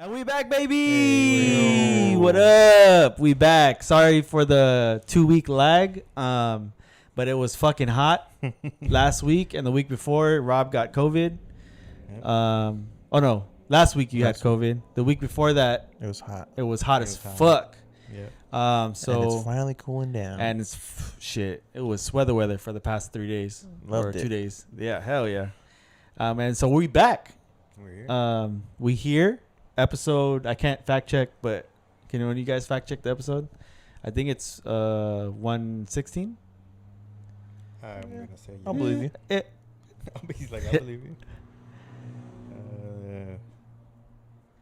And we back, baby. Hey, what up? We back. Sorry for the 2-week lag. But it was fucking hot last week and the week before. Rob got COVID. Oh no, last week you had COVID. The week before that, it was hot. It was hot as fuck. Yeah. So and it's finally cooling down. And it's shit. It was weather for the past 3 days. Loved or it. 2 days. Yeah, hell yeah. And so we back. We're here. We here. Episode, I can't fact check, but can one of you guys fact check the episode? I think it's 116. I'm gonna say I'll believe you. He's like, I believe you.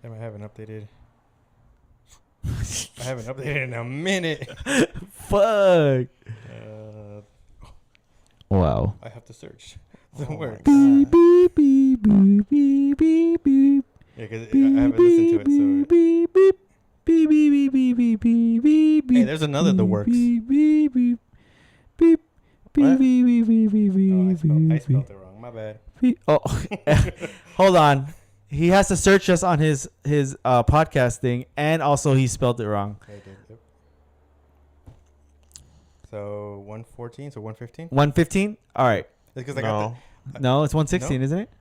Damn, I haven't updated. I haven't updated in a minute. Fuck. Wow. I have to search the word. Beep, beep, beep, beep, beep, beep, beep. Yeah, because I haven't listened to it. So. Beep, beep, beep, beep, beep, beep, beep, beep, Hey, there's another The Werkz. Beep, beep, beep, beep, beep, beep, beep, beep, beep, Oh, I beep, spelled it wrong. My bad. Oh, hold on. He has to search us on his podcast thing, and also he spelled it wrong. I did, yep. So 114, so 115? 115? All right. Because I got No, it's 116, isn't it?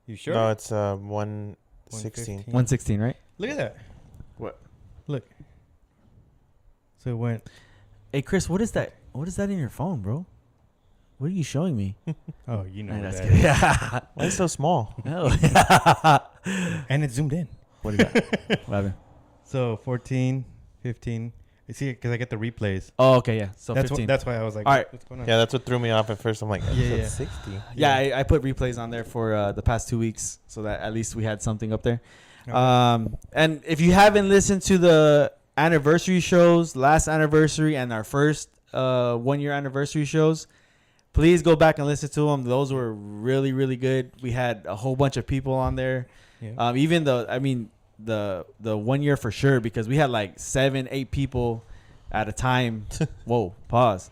You sure? No, it's 116. 116, right? Look at that. What? Look. So it went. Hey, Chris, what is that? What is that in your phone, bro? What are you showing me? Oh, you know That's that. good. Yeah. Why is it so small? And it zoomed in. What is that? What happened? So 14, 15. You see, because I get the replays. Oh, okay, yeah. So That's 15. that's why I was like, all right. what's going on? Yeah, that's what threw me off at first. I'm like, Yeah. 60. Yeah, I put replays on there for the past 2 weeks so that at least we had something up there. Okay. And if you haven't listened to the anniversary shows, last anniversary and our first 1 year anniversary shows, please go back and listen to them. Those were really, really good. We had a whole bunch of people on there. Yeah. Even the 1 year for sure, because we had like 7-8 people at a time. Whoa, pause.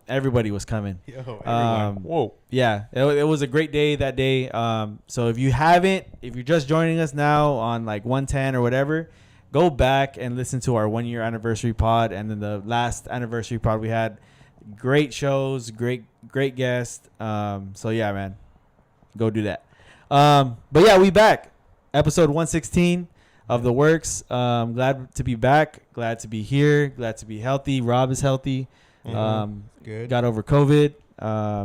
Everybody was coming. Yo, everyone. Whoa. Yeah, it was a great day that day. So if you're just joining us now on like 110 or whatever, go back and listen to our 1 year anniversary pod, and then the last anniversary pod we had. Great shows, great guests. So yeah, man, go do that. But yeah, we back. Episode 116 of the Werkz. Glad to be back. Glad to be here. Glad to be healthy. Rob is healthy. Good. Got over COVID.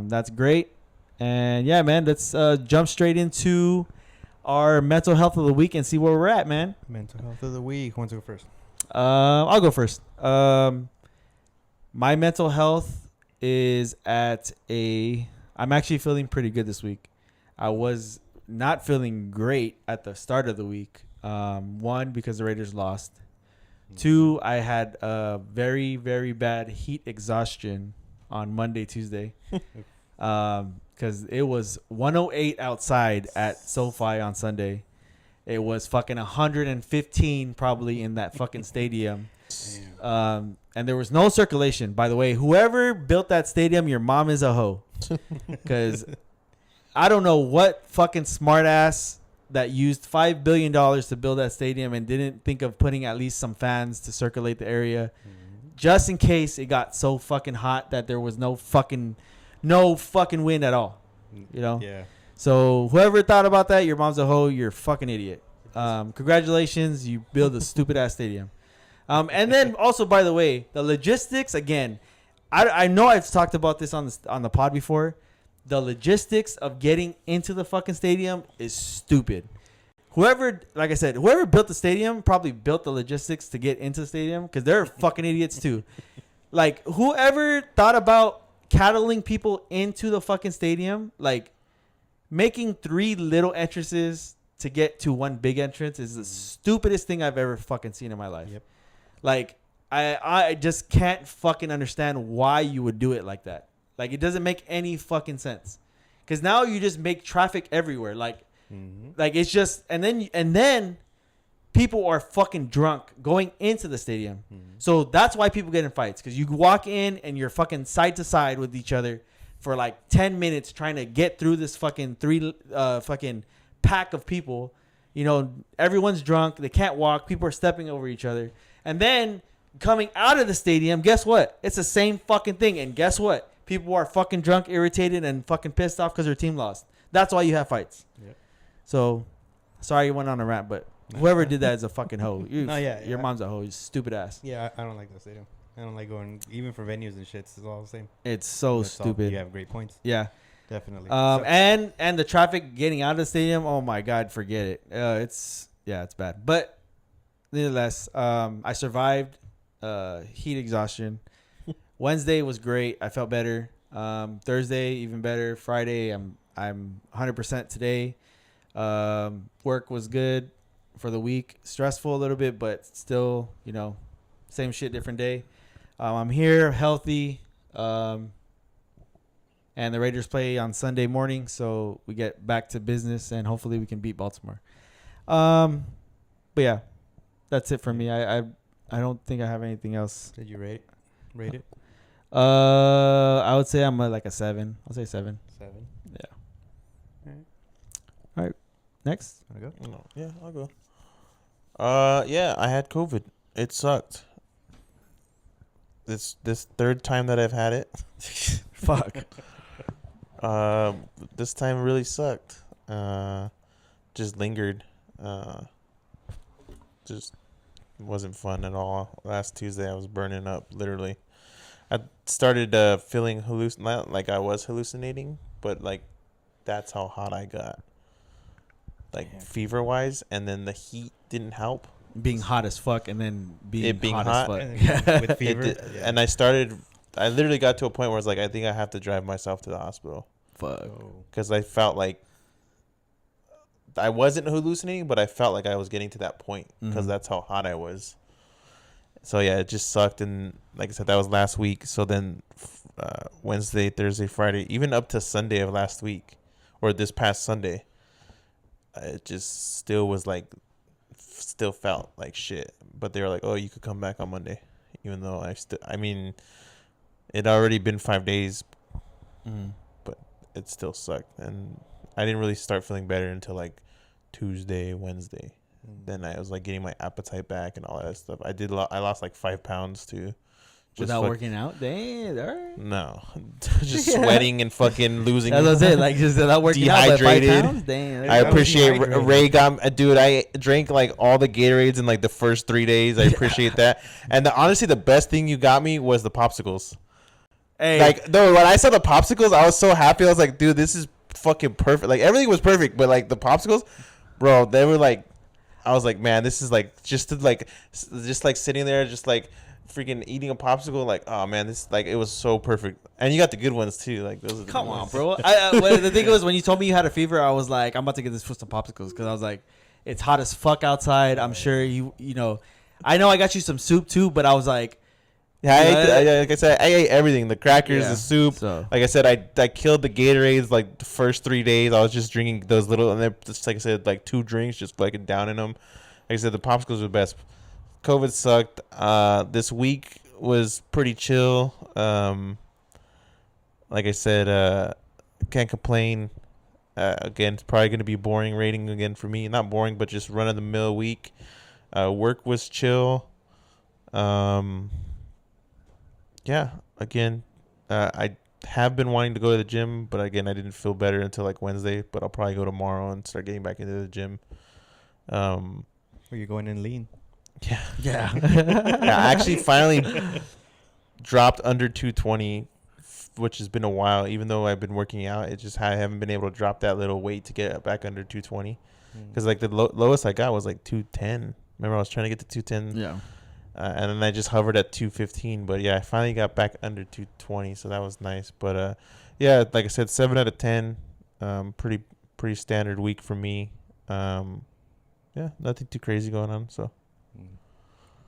That's great. And yeah, man, let's jump straight into our mental health of the week and see where we're at, man. Mental health of the week. Who wants to go first? I'll go first. My mental health is I'm actually feeling pretty good this week. I was not feeling great at the start of the week. One, because the Raiders lost. Two, I had a very, very bad heat exhaustion on Monday, Tuesday. Because it was 108 outside at SoFi on Sunday. It was fucking 115 probably in that fucking stadium. And there was no circulation. By the way, whoever built that stadium, your mom is a hoe. Because I don't know what fucking smart ass that used $5 billion to build that stadium and didn't think of putting at least some fans to circulate the area, just in case it got so fucking hot that there was no fucking wind at all. You know? Yeah. So whoever thought about that, your mom's a hoe. You're a fucking idiot. Congratulations, you build a stupid ass stadium. And then also, by the way, the logistics again. I know I've talked about this on the pod before. The logistics of getting into the fucking stadium is stupid. Whoever built the stadium probably built the logistics to get into the stadium, because they're fucking idiots too. Like, whoever thought about cattling people into the fucking stadium, like making 3 little entrances to get to one big entrance, is the stupidest thing I've ever fucking seen in my life. Yep. Like, I just can't fucking understand why you would do it like that. Like, it doesn't make any fucking sense. Because now you just make traffic everywhere. Like, it's just, and then people are fucking drunk going into the stadium. So that's why people get in fights. Because you walk in and you're fucking side to side with each other for like 10 minutes trying to get through this fucking fucking pack of people. Everyone's drunk. They can't walk. People are stepping over each other. And then coming out of the stadium, guess what? It's the same fucking thing. And guess what? People are fucking drunk, irritated, and fucking pissed off because their team lost. That's why you have fights. Yep. So, sorry you went on a rant, but whoever did that is a fucking hoe. Your mom's a hoe. You stupid ass. Yeah, I don't like the stadium. I don't like going, even for venues and shit. It's all the same. It's so stupid. You have great points. Yeah. Definitely. And the traffic getting out of the stadium, oh my God, forget it. It's bad. But nevertheless, I survived heat exhaustion. Wednesday was great. I felt better. Thursday even better. Friday I'm 100% today. Work was good for the week. Stressful a little bit, but still, same shit, different day. I'm here, healthy. And the Raiders play on Sunday morning, so we get back to business, and hopefully we can beat Baltimore. But yeah, that's it for me. I don't think I have anything else. Did you rate it? I would say I'm like a 7. I'll say 7. 7. Yeah. All right. Next. Wanna go? No. Yeah, I'll go. Yeah, I had COVID. It sucked. This third time that I've had it. Fuck. This time really sucked. Just lingered. Just wasn't fun at all. Last Tuesday I was burning up, literally. I started feeling like I was hallucinating, but like that's how hot I got. Like fever wise, and then the heat didn't help. Being hot as fuck, and then being hot as fuck. And with fever. And I literally got to a point where I was like, I think I have to drive myself to the hospital. Fuck. Because I felt like I wasn't hallucinating, but I felt like I was getting to that point because that's how hot I was. So yeah, it just sucked. And like I said, that was last week. So then Wednesday, Thursday, Friday, even up to Sunday of last week or this past Sunday, it just still felt like shit. But they were like, oh, you could come back on Monday. Even though it'd already been 5 days, but it still sucked. And I didn't really start feeling better until like Tuesday, Wednesday. Then I was like getting my appetite back and all that stuff. I lost like 5 pounds too. Without working out? Damn, all right. No. Just sweating and fucking losing. That's what I said. Like, just without working out by 5 pounds? Damn. I appreciate Ray dude, I drank like all the Gatorades in like the first 3 days. I appreciate that. And honestly, the best thing you got me was the popsicles. Hey. Like, no, when I saw the popsicles, I was so happy. I was like, dude, this is fucking perfect. Like, everything was perfect, but like the popsicles, bro, they were like, I was like, man, this is like, just sitting there, just like, freaking eating a popsicle, like, oh man, this, like, it was so perfect. And you got the good ones too, like those are the Come good on, ones. bro. The thing was, when you told me you had a fever, I was like, I'm about to get this for some popsicles, because I was like, it's hot as fuck outside. I'm sure you know I know I got you some soup too, but I was like, yeah, like I said, I ate everything, the crackers, the soup. So. Like I said, I killed the Gatorades like the first 3 days. I was just drinking those little, and then just like I said, like 2 drinks, just fucking down in them. Like I said, the popsicles were the best. COVID sucked. This week was pretty chill. Like I said, can't complain. Again, it's probably going to be boring rating again for me. Not boring, but just run of the mill week. Work was chill. Yeah, again, I have been wanting to go to the gym, but again, I didn't feel better until like Wednesday. But I'll probably go tomorrow and start getting back into the gym. Or you're going in lean. Yeah. I actually finally dropped under 220, which has been a while. Even though I've been working out, I haven't been able to drop that little weight to get back under 220. Because like the lowest I got was like 210. Remember, I was trying to get to 210. Yeah. And then I just hovered at 215. But yeah, I finally got back under 220, so that was nice. But yeah, like I said, 7 out of 10. Pretty standard week for me. Yeah, nothing too crazy going on. So.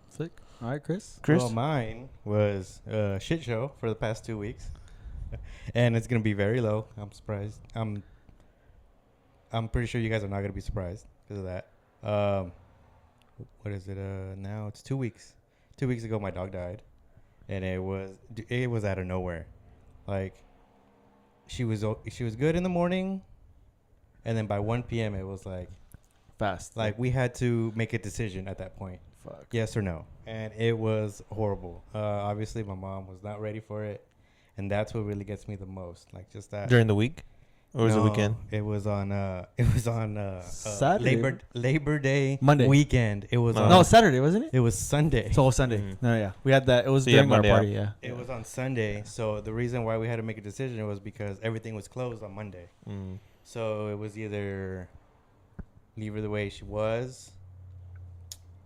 Sick. All right, Chris. Well, mine was a shit show for the past 2 weeks, and it's gonna be very low. I'm surprised. I'm pretty sure you guys are not gonna be surprised because of that. What is it? Now it's 2 weeks. 2 weeks ago, my dog died, and it was out of nowhere. Like, she was good in the morning, and then by 1 p.m. it was like, Fast. Like we had to make a decision at that point, Fuck. yes or no, and it was horrible. Obviously, my mom was not ready for it, and that's what really gets me the most. Like just that. During the week, or was it No, weekend? It was on. Saturday. Labor Day Monday. weekend. It was. No. On, No, Saturday, wasn't it? It was Sunday. So Sunday. Mhm. No, yeah. We had that. It was So you had during our Monday party, off. yeah. It was on Sunday. So the reason why we had to make a decision was because everything was closed on Monday. Mm. So it was either leave her the way she was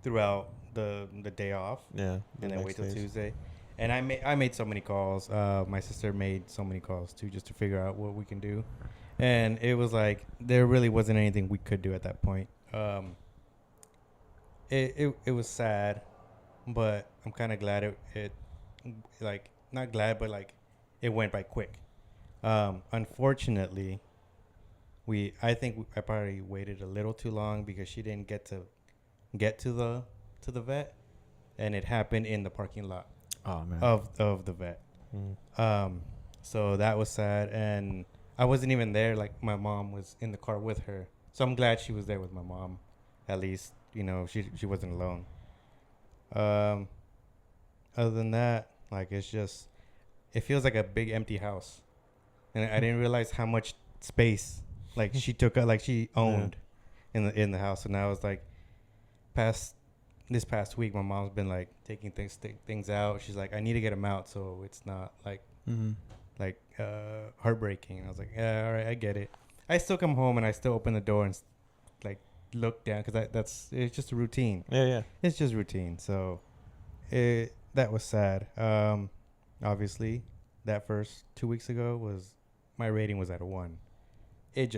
throughout the day off, Yeah. the and then next wait till days. Tuesday. And I made so many calls. My sister made so many calls too, just to figure out what we can do. And it was like there really wasn't anything we could do at that point. It was sad, but I'm kind of glad it like not glad, but like it went by quick. Unfortunately, I think I probably waited a little too long because she didn't get to the vet, and it happened in the parking lot Oh, man. of the vet. So that was sad, and I wasn't even there. Like my mom was in the car with her, so I'm glad she was there with my mom. At least she wasn't alone. Other than that, like it feels like a big empty house, and I didn't realize how much space like she took, like she owned in the house. And now it's like this past week, my mom's been like taking things out. She's like, I need to get them out so it's not like heartbreaking. And I was like, yeah, all right, I get it. I still come home and I still open the door and like look down because it's just a routine. Yeah. It's just routine. So that was sad. Obviously, that first 2 weeks ago my rating was at a 1. It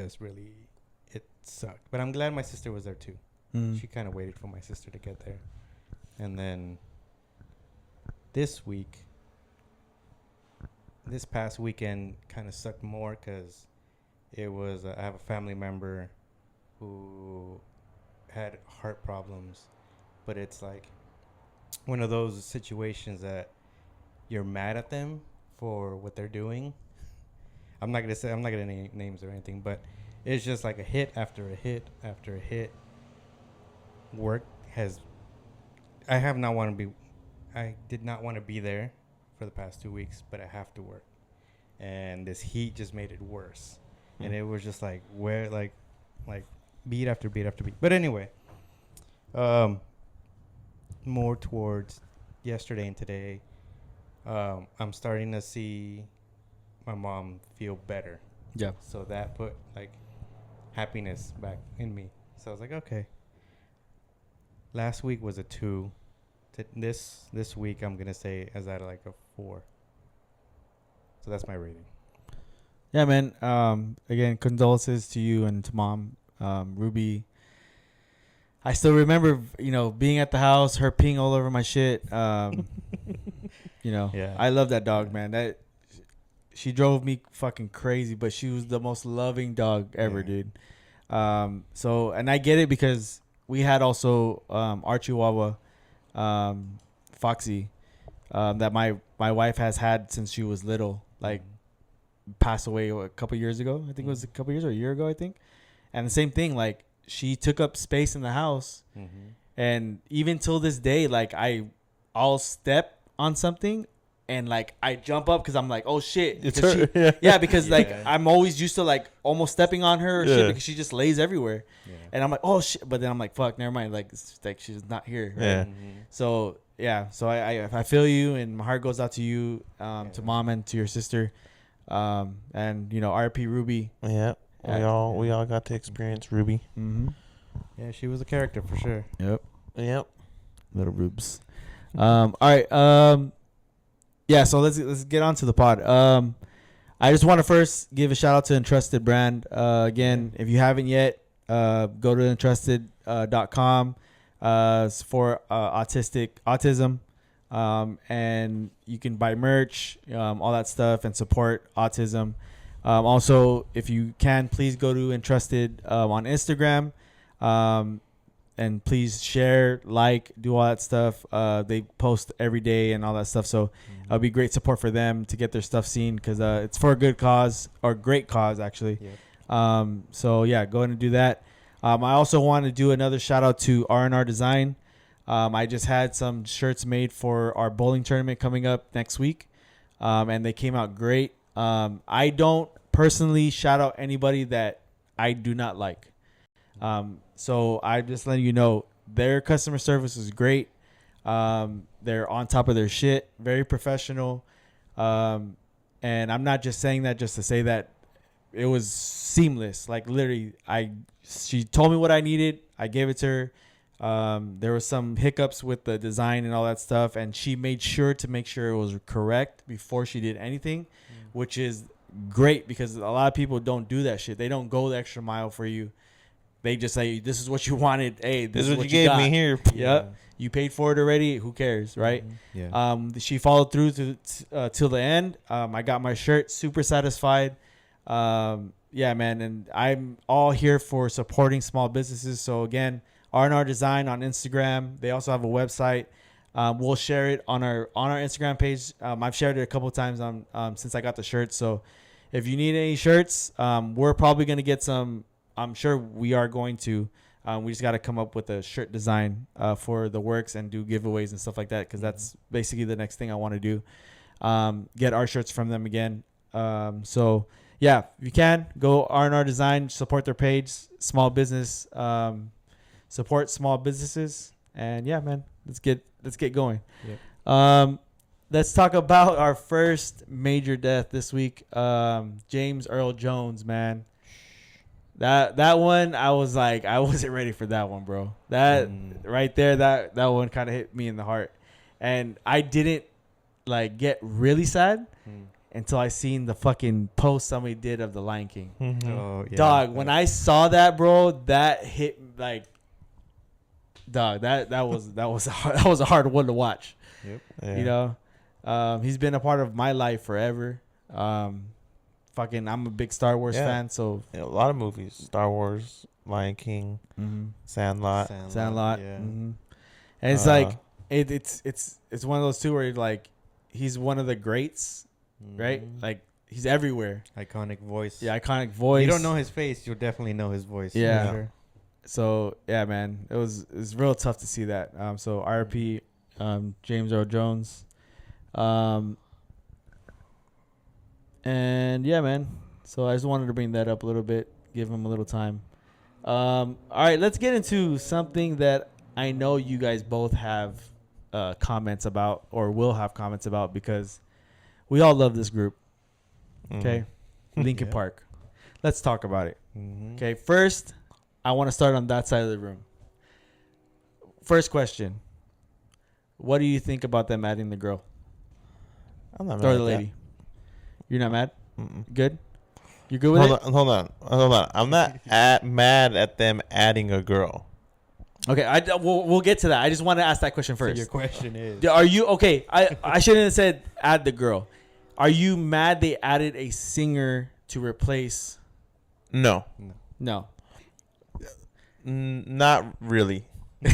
sucked. But I'm glad my sister was there too. She kind of waited for my sister to get there. And then this past weekend kind of sucked more because it was I have a family member who had heart problems, but it's like one of those situations that you're mad at them for what they're doing. I'm not gonna name names or anything, but it's just like a hit after a hit after a hit. I did not want to be there for the past 2 weeks, but I have to work, and this heat just made it worse. And it was just like beat after beat after beat. But anyway, more towards yesterday and today, I'm starting to see my mom feel better. Yeah. So that put like happiness back in me. So I was like, okay. Last week was a 2. This week I'm gonna say is at like a 4. So that's my rating. Yeah, man. Again, condolences to you and to mom, Ruby. I still remember, being at the house, her peeing all over my shit. Yeah. I love that dog, man. She drove me fucking crazy, but she was the most loving dog ever, dude. So, and I get it because we had also our Chihuahua, Foxy, that my wife has had since she was little, like passed away a couple years ago. I think it was a couple years or a year ago, I think. And the same thing, like she took up space in the house, and even till this day, like I'll step on something and like I jump up because I'm like, oh shit, because because like I'm always used to like almost stepping on her or shit because she just lays everywhere, and I'm like, oh shit, but then I'm like, fuck, never mind, like it's like she's not here, right? So so I feel you, and my heart goes out to you, to mom and to your sister, and RP Ruby. Yeah, we all got to experience Ruby. Yeah, she was a character for sure. Yep. Little Rubes. All right. Yeah, so let's get on to the pod. I just want to first give a shout out to Entrusted brand. Again, if you haven't yet, go to entrusted.com for autism. And you can buy merch, all that stuff, and support autism. Also, if you can, please go to Entrusted on Instagram. And please share, do all that stuff. They post every day and all that stuff. So it'll be great support for them to get their stuff seen because it's for a good cause, or great cause, actually. So, yeah, go ahead and do that. I also want to do another shout out to R&R Design. I just had some shirts made for our bowling tournament coming up next week, and they came out great. I don't personally shout out anybody that I do not like. So I'm just letting you know their customer service is great. They're on top of their shit, very professional. And I'm not just saying that just to say that. It was seamless. Like literally, she told me what I needed. I gave it to her. There was some hiccups with the design and all that stuff, and she made sure to make sure it was correct before she did anything, which is great because a lot of people don't do that shit. They don't go the extra mile for you. They just say, "This is what you wanted. Hey, this is what you gave got. Me here." Yep. You paid for it already. Who cares, right? Yeah. She followed through till the end. I got my shirt. Super satisfied. Yeah, man, and I'm all here for supporting small businesses. So again, R&R Design on Instagram. They also have a website. We'll share it on our Instagram page. I've shared it a couple of times since I got the shirts. So if you need any shirts, we're probably gonna get some. I'm sure we are going to. We just got to come up with a shirt design for the Werkz and do giveaways and stuff like that because that's basically the next thing I want to do. Get our shirts from them again. So. Yeah, if you can go R&R Design, support their page, small business, support small businesses, and yeah, man, let's get going. Yep. Let's talk about our first major death this week. James Earl Jones, man. That one, I was like, I wasn't ready for that one, bro. That right there, that one kind of hit me in the heart, and I didn't like get really sad. Until I seen the fucking post somebody did of the Lion King. Mm-hmm. Oh, yeah. Dog, when I saw that, bro, that hit like, dog, that was a hard one to watch. Yep. Yeah. You know, he's been a part of my life forever. I'm a big Star Wars fan, so a lot of movies: Star Wars, Lion King, Sandlot. Yeah. Mm-hmm. And it's like it's one of those two where like he's one of the greats. Right? Like, he's everywhere. Iconic voice. Yeah, iconic voice. You don't know his face, you'll definitely know his voice. Yeah. Sure. So, yeah, man. It was real tough to see that. So, RP, James Earl Jones. And, yeah, man. So, I just wanted to bring that up a little bit, give him a little time. All right, let's get into something that I know you guys both have comments about or will have comments about because we all love this group. Okay. Linkin Park. Let's talk about it. Okay. First, I want to start on that side of the room. First question. What do you think about them adding the girl? I'm not mad or at the lady? that. You're not mad? Good? You're good with it? Hold on. I'm not mad at them adding a girl. Okay. We'll get to that. I just want to ask that question first. So your question is, Are you okay? I shouldn't have said add the girl. Are you mad they added a singer to replace? No. Not really. no,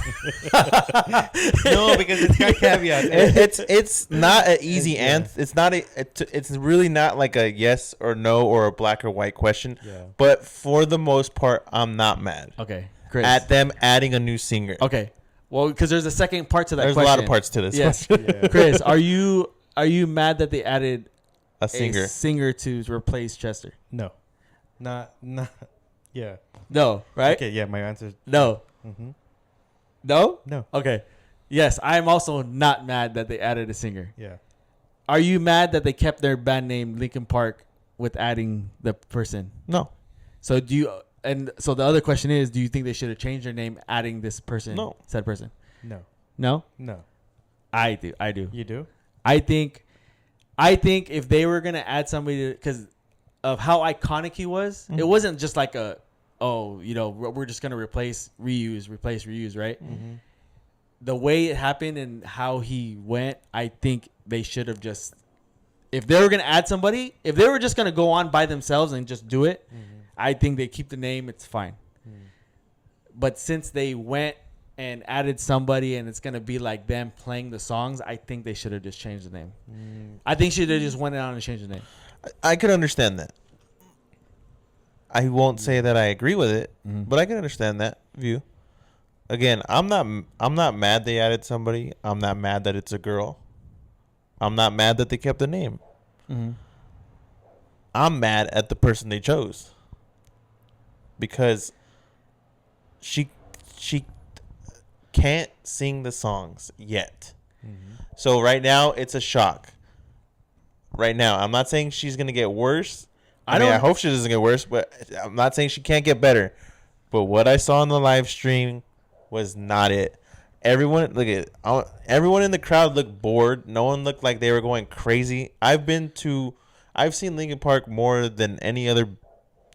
because it's got caveats. It's not an easy answer. It's not it's really not like a yes or no or a black or white question. Yeah. But for the most part, I'm not mad. Okay, Chris. At them adding a new singer. Okay. Well, because there's a second part to that There's question. a lot of parts to this. Yes. Yeah. Chris, are you mad that they added A singer to replace Chester? No. Not. Yeah. No, right? Okay, yeah, my answer is No. Mm-hmm. No? No. Okay. Yes, I'm also not mad that they added a singer. Yeah. Are you mad that they kept their band name Linkin Park with adding the person? No. So so the other question is, do you think they should have changed their name adding this person? No. Said person. No. No? No. I do. You do? I think if they were going to add somebody because of how iconic he was, it wasn't just like we're just going to replace, reuse, right? Mm-hmm. The way it happened and how he went, I think they should have just, if they were going to add somebody, if they were just going to go on by themselves and just do it, I think they keep the name, it's fine. But since they went and added somebody and it's going to be like them playing the songs, I think they should have just changed the name. I think should have just went out and changed the name. I could understand that. I won't say that I agree with it, Mhm. but I can understand that view. Again, I'm not mad they added somebody. I'm not mad that it's a girl. I'm not mad that they kept the name. Mhm. I'm mad at the person they chose because she can't sing the songs yet. So right now it's a shock. Right now, I'm not saying she's gonna get worse. I hope she doesn't get worse, but I'm not saying she can't get better. But what I saw in the live stream was not it. Everyone in the crowd looked bored. No one looked like they were going crazy. I've seen Linkin Park more than any other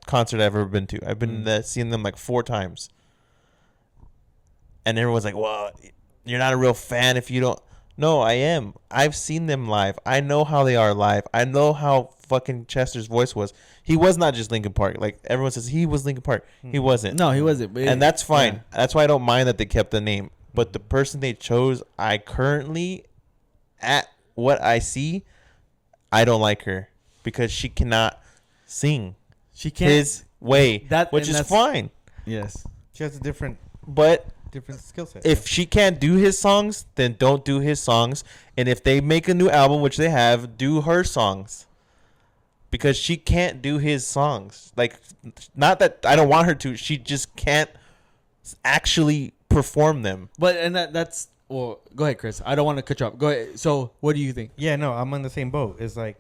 concert I've ever been to. I've been seen them like 4 times. And everyone's like, "Well, you're not a real fan if you don't." No, I am. I've seen them live. I know how they are live. I know how fucking Chester's voice was. He was not just Linkin Park. Like everyone says, he was Linkin Park. He wasn't. No, he wasn't. And that's fine. Yeah. That's why I don't mind that they kept the name. But the person they chose, I currently, at what I see, I don't like her because she cannot sing She can't. his way, which is that's fine. Yes. She has a different But skill set. if she can't do his songs, then don't do his songs. And if they make a new album, which they have, do her songs. Because she can't do his songs. Like, not that I don't want her to. She just can't actually perform them. But that's well. Go ahead, Chris. I don't want to cut you off. Go ahead. So, what do you think? Yeah, no, I'm on the same boat. It's like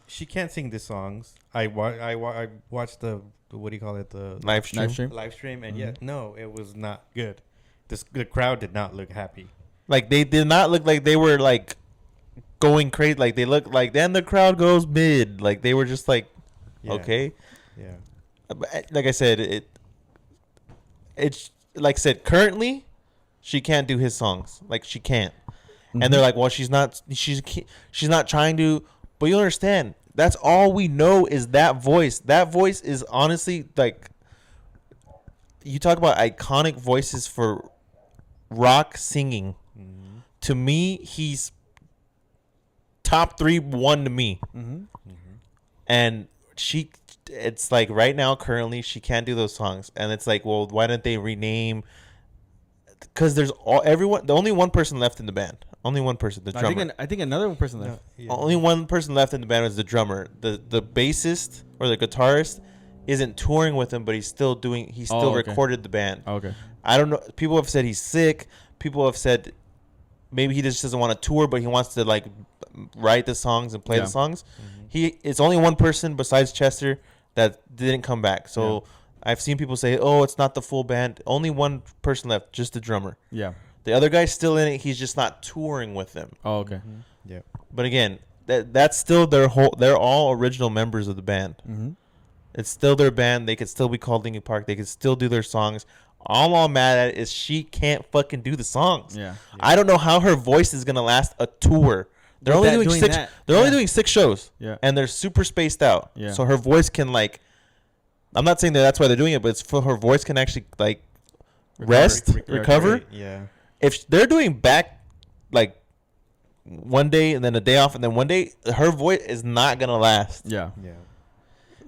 she can't sing the songs. I watched the what do you call it, the Live stream. live stream, and no, it was not good. The crowd did not look happy. Like, they did not look like they were, like, going crazy. Like, they looked like, then the crowd goes mid. Like, they were just like, Yeah. okay. Yeah. Like I said, it's like I said, currently she can't do his songs. Like, she can't. And they're like, well, she's not trying to, but you understand, that's all we know is that voice. That voice is honestly, like, you talk about iconic voices for rock singing. To me, he's top 1 to me. And it's like right now, currently, she can't do those songs. And it's like, well, why didn't they rename? Because there's the only one person left in the band. Only one person, the drummer. I think another person left. Only one person left in the band was the drummer. The bassist or the guitarist isn't touring with him, but he's still okay. recorded the band. Okay. I don't know. People have said he's sick. People have said maybe he just doesn't want to tour, but he wants to like write the songs and play the songs. It's only one person besides Chester that didn't come back. So I've seen people say, "Oh, it's not the full band." Only one person left, just the drummer. Yeah. The other guy's still in it. He's just not touring with them. Oh, okay. Yeah. But again, that's still their whole. They're all original members of the band. It's still their band. They could still be called Linkin Park. They could still do their songs. All I'm mad at is she can't fucking do the songs. Yeah. I don't know how her voice is gonna last a tour. They're only doing 6. They're only doing 6 shows. Yeah. And they're super spaced out. Yeah. So her voice can like. I'm not saying that's why they're doing it, but it's for her voice can actually like recover. Yeah. If they're doing back like one day and then a day off and then one day, her voice is not gonna last. Yeah. Yeah.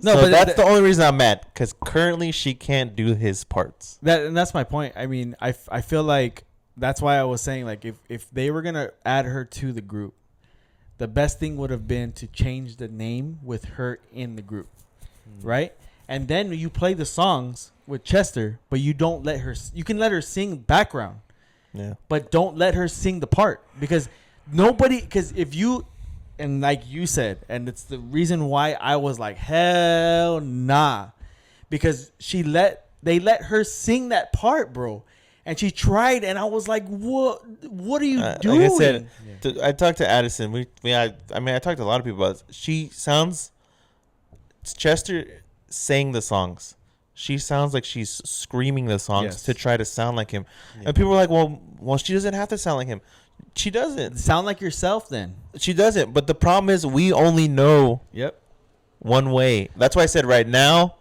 No, so but that's the only reason I'm mad, because currently she can't do his parts. That's my point. I mean, I feel like that's why I was saying, like, if they were gonna add her to the group, the best thing would have been to change the name with her in the group, right? And then you play the songs with Chester, but you don't let her. You can let her sing background, but don't let her sing the part, because if you. And like you said, and it's the reason why I was like, hell nah. Because they let her sing that part, bro. And she tried, and I was like, what are you doing? Like I said, I talked to Addison. I talked to a lot of people about this. Chester sang the songs. She sounds like she's screaming the songs to try to sound like him. And people were like, well, she doesn't have to sound like him. She doesn't. Sound like yourself then. She doesn't. But the problem is we only know one way. That's why I said right now,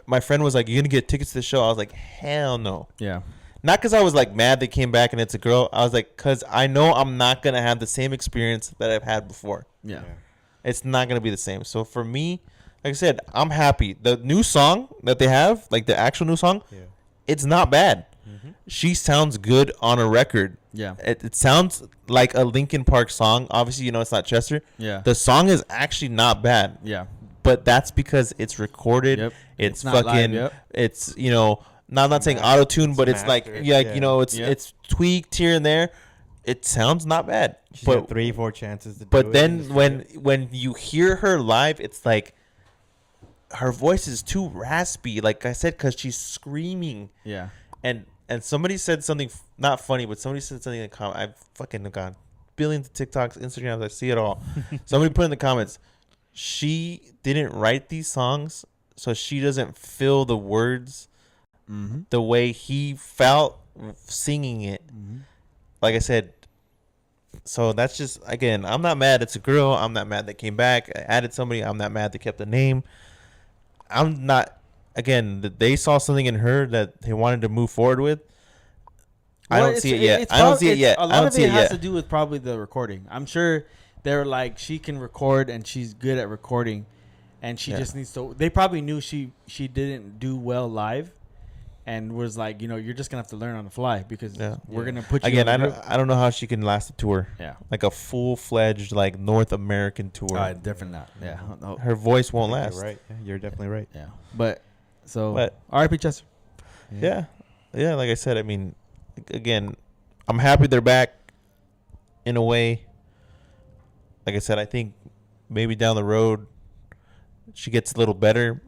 my friend was like, "You going to get tickets to the show?" I was like, hell no. Yeah. Not because I was like mad they came back and it's a girl. I was like, because I know I'm not going to have the same experience that I've had before. Yeah. It's not going to be the same. So for me, like I said, I'm happy. The new song that they have, like the actual new song, it's not bad. Mm-hmm. She sounds good on a record. Yeah. It sounds like a Linkin Park song. Obviously, it's not Chester. Yeah. The song is actually not bad. Yeah. But that's because it's recorded. Yep. It's not fucking. live, yep. It's not saying auto tune, but it's like mastered. it's tweaked here and there. It sounds not bad. She's But got 3-4 chances to do but it then in the studio. when you hear her live, it's like her voice is too raspy. Like I said, because she's screaming. Yeah. And somebody said something not funny, but somebody said something in the comment. I've fucking gone billions of TikToks, Instagrams. I see it all. Somebody put in the comments, she didn't write these songs, so she doesn't feel the words the way he felt singing it. Like I said, so that's just, again, I'm not mad it's a girl. I'm not mad that came back. I added somebody. I'm not mad they kept the name. I'm not, again, they saw something in her that they wanted to move forward with. I don't see it yet. I don't see it yet. A lot of it has to do with probably the recording. I'm sure they're like, she can record and she's good at recording, and she just needs to. They probably knew she didn't do well live, and was like, you're just gonna have to learn on the fly because we're gonna put you again. on I don't know how she can last a tour. Yeah, like a full-fledged like North American tour. Definitely not. Yeah, no. Her voice won't last. You're right. Yeah, you're definitely right. Yeah, but But R.I.P. Chester. Yeah. Like I said, I mean, again, I'm happy they're back. In a way, like I said, I think maybe down the road she gets a little better.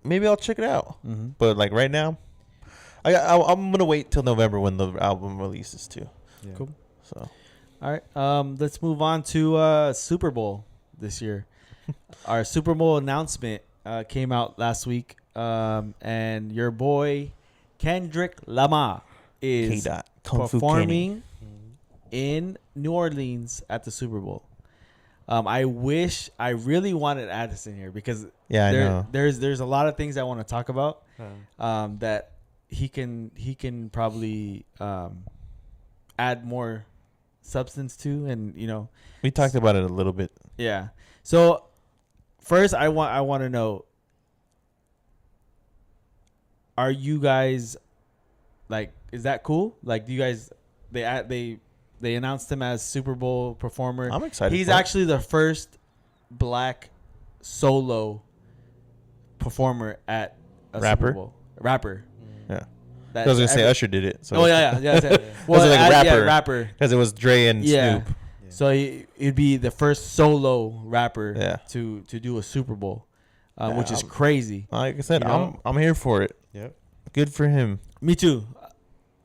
Maybe I'll check it out. But like right now, I'm gonna wait till November when the album releases too. Yeah. Cool. So, all right. Let's move on to Super Bowl this year. Our Super Bowl announcement came out last week, and your boy Kendrick Lamar is performing in New Orleans at the Super Bowl. I really wanted Addison here because I know there's a lot of things I want to talk about that he can probably add more substance to, and we talked about it a little bit. Yeah. So first, I want to know, are you guys like, is that cool? Like, do you guys they announced him as Super Bowl performer? I'm excited. He's actually the first black solo performer at a Super Bowl. Rapper. Yeah. I was gonna say Usher did it. So. Oh yeah. Well, like a rapper. Yeah, rapper. Because it was Dre and Snoop. So it'd be the first solo rapper to do a Super Bowl, which is crazy. Like I said, I'm here for it. Yep. Good for him. Me too.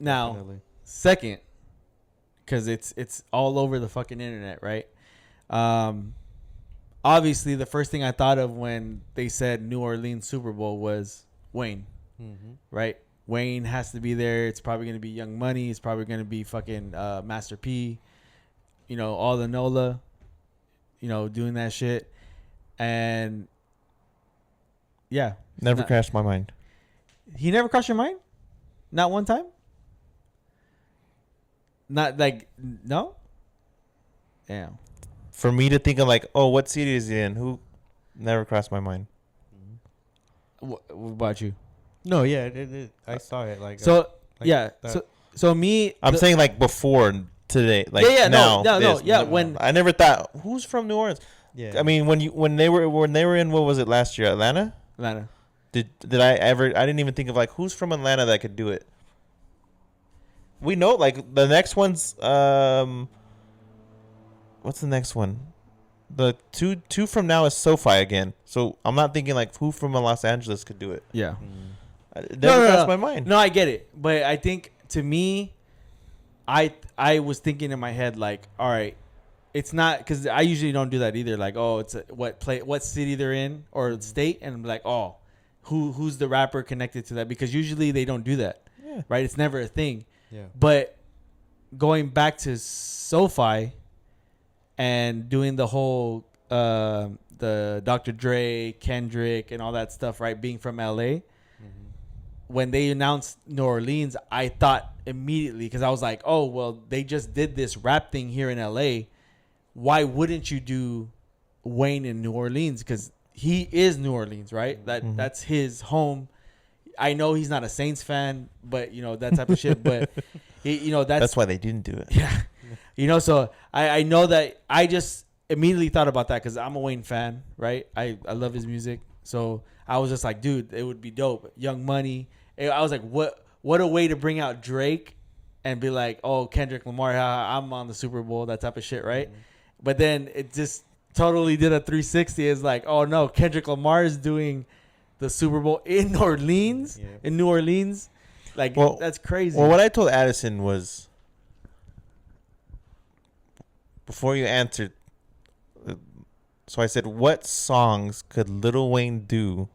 Now, Definitely. second, because it's all over the fucking internet, right? Obviously, the first thing I thought of when they said New Orleans Super Bowl was Wayne, right? Wayne has to be there. It's probably going to be Young Money. It's probably going to be fucking Master P. All the NOLA, doing that shit. And, yeah. Never crashed my mind. He never crossed your mind? Not one time? Not like, no? Damn. For me to think of like, oh, what city is he in? Who? Never crossed my mind. What about you? No, yeah, I saw it. Like so, like yeah. that. So me. I'm saying like before today. Like now. No. Yeah. When I never thought who's from New Orleans. Yeah. I mean, when they were in, what was it last year? Atlanta. Did I ever? I didn't even think of like who's from Atlanta that could do it. We know like the next one's what's the next one? The two from now is SoFi again. So I'm not thinking like who from Los Angeles could do it. Yeah. It never crossed my mind. No, I get it, but I think to me, I was thinking in my head like, all right, it's not, because I usually don't do that either. Like, oh, it's what city they're in or state, and I'm like, oh, who's the rapper connected to that? Because usually they don't do that, right? It's never a thing. Yeah. But going back to SoFi and doing the whole the Dr. Dre, Kendrick, and all that stuff, right? Being from LA. When they announced New Orleans, I thought immediately, because I was like, oh, well, they just did this rap thing here in LA. Why wouldn't you do Wayne in New Orleans? Because he is New Orleans, right? That's his home. I know he's not a Saints fan, but that type of shit. But that's why they didn't do it. Yeah, so I know that I just immediately thought about that because I'm a Wayne fan, right? I love his music, so I was just like, dude, it would be dope. Young Money. I was like, what a way to bring out Drake and be like, oh, Kendrick Lamar, I'm on the Super Bowl, that type of shit, right? But then it just totally did a 360. It's like, oh no, Kendrick Lamar is doing the Super Bowl in New Orleans. Like, that's crazy. Well, what I told Addison was, before you answered, so I said, what songs could Lil Wayne do?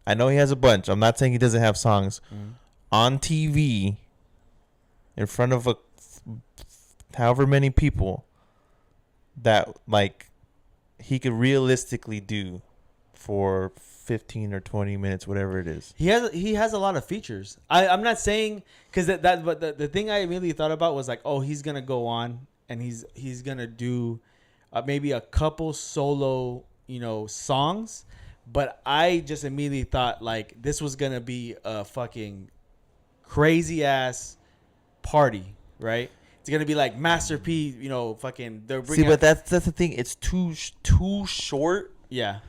I know he has a bunch. I'm not saying he doesn't have songs on TV in front of however many people that like he could realistically do for 15 or 20 minutes, whatever it is. He has a lot of features. I'm not saying because but the thing I immediately thought about was like, oh, he's gonna go on and he's gonna do maybe a couple solo songs, but I just immediately thought like this was gonna be a fucking crazy ass party, right? It's gonna be like Master P, fucking. They're bringing. See, but that's the thing. It's too short. Yeah.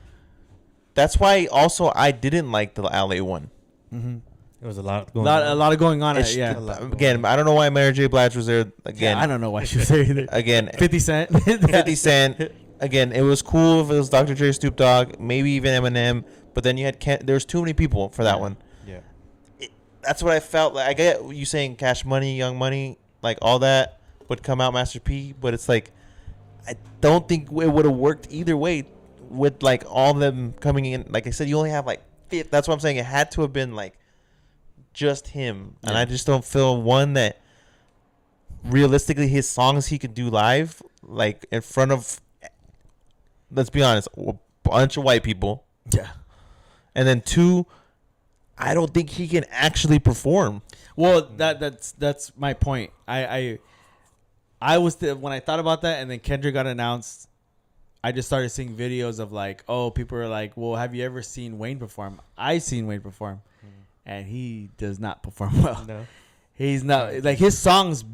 That's why also I didn't like the LA one. Mm-hmm. There was a lot going on. A lot of going on. Again, I don't know why Mary J. Blige was there. Again, I don't know why she was there either. Again, 50 Cent. 50 Cent. Again, it was cool if it was Dr. Dre, Snoop Dogg, maybe even Eminem. But then you had there was too many people for that one. Yeah. That's what I felt like. I get you saying Cash Money, Young Money, like all that would come out Master P, but it's like I don't think it would have worked either way with like all of them coming in. Like I said, you only have like that's what I'm saying. It had to have been like just him, and I just don't feel one that realistically his songs he could do live like in front of, let's be honest, a bunch of white people. Yeah. And then two, I don't think he can actually perform. Well, that's my point. I was when I thought about that, and then Kendrick got announced, I just started seeing videos of like, oh, people are like, well, have you ever seen Wayne perform? I've seen Wayne perform, and he does not perform well. No, he's not like his songs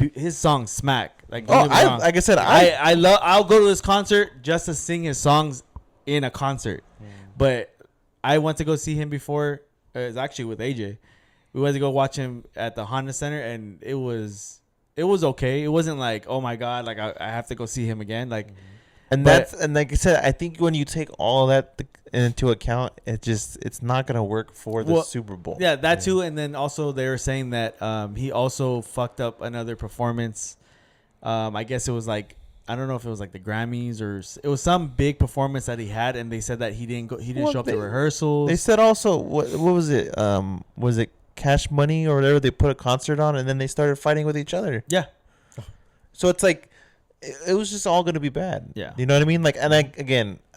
smack. Like, like I said, I'll go to his concert just to sing his songs in a concert. But I went to go see him before. It was actually with AJ. We went to go watch him at the Honda Center, and it was okay. It wasn't like, oh my god, like I have to go see him again. Like, and like I said, I think when you take all of that into account, it's not gonna work for the Super Bowl. Yeah, that too. And then also they were saying that he also fucked up another performance. I guess it was like, I don't know if it was like the Grammys or it was some big performance that he had, and they said that he didn't show up to rehearsals. They said also what was it? Was it Cash Money or whatever? They put a concert on, and then they started fighting with each other. Yeah. So it's like it was just all gonna be bad. Yeah. You know what I mean? Like, and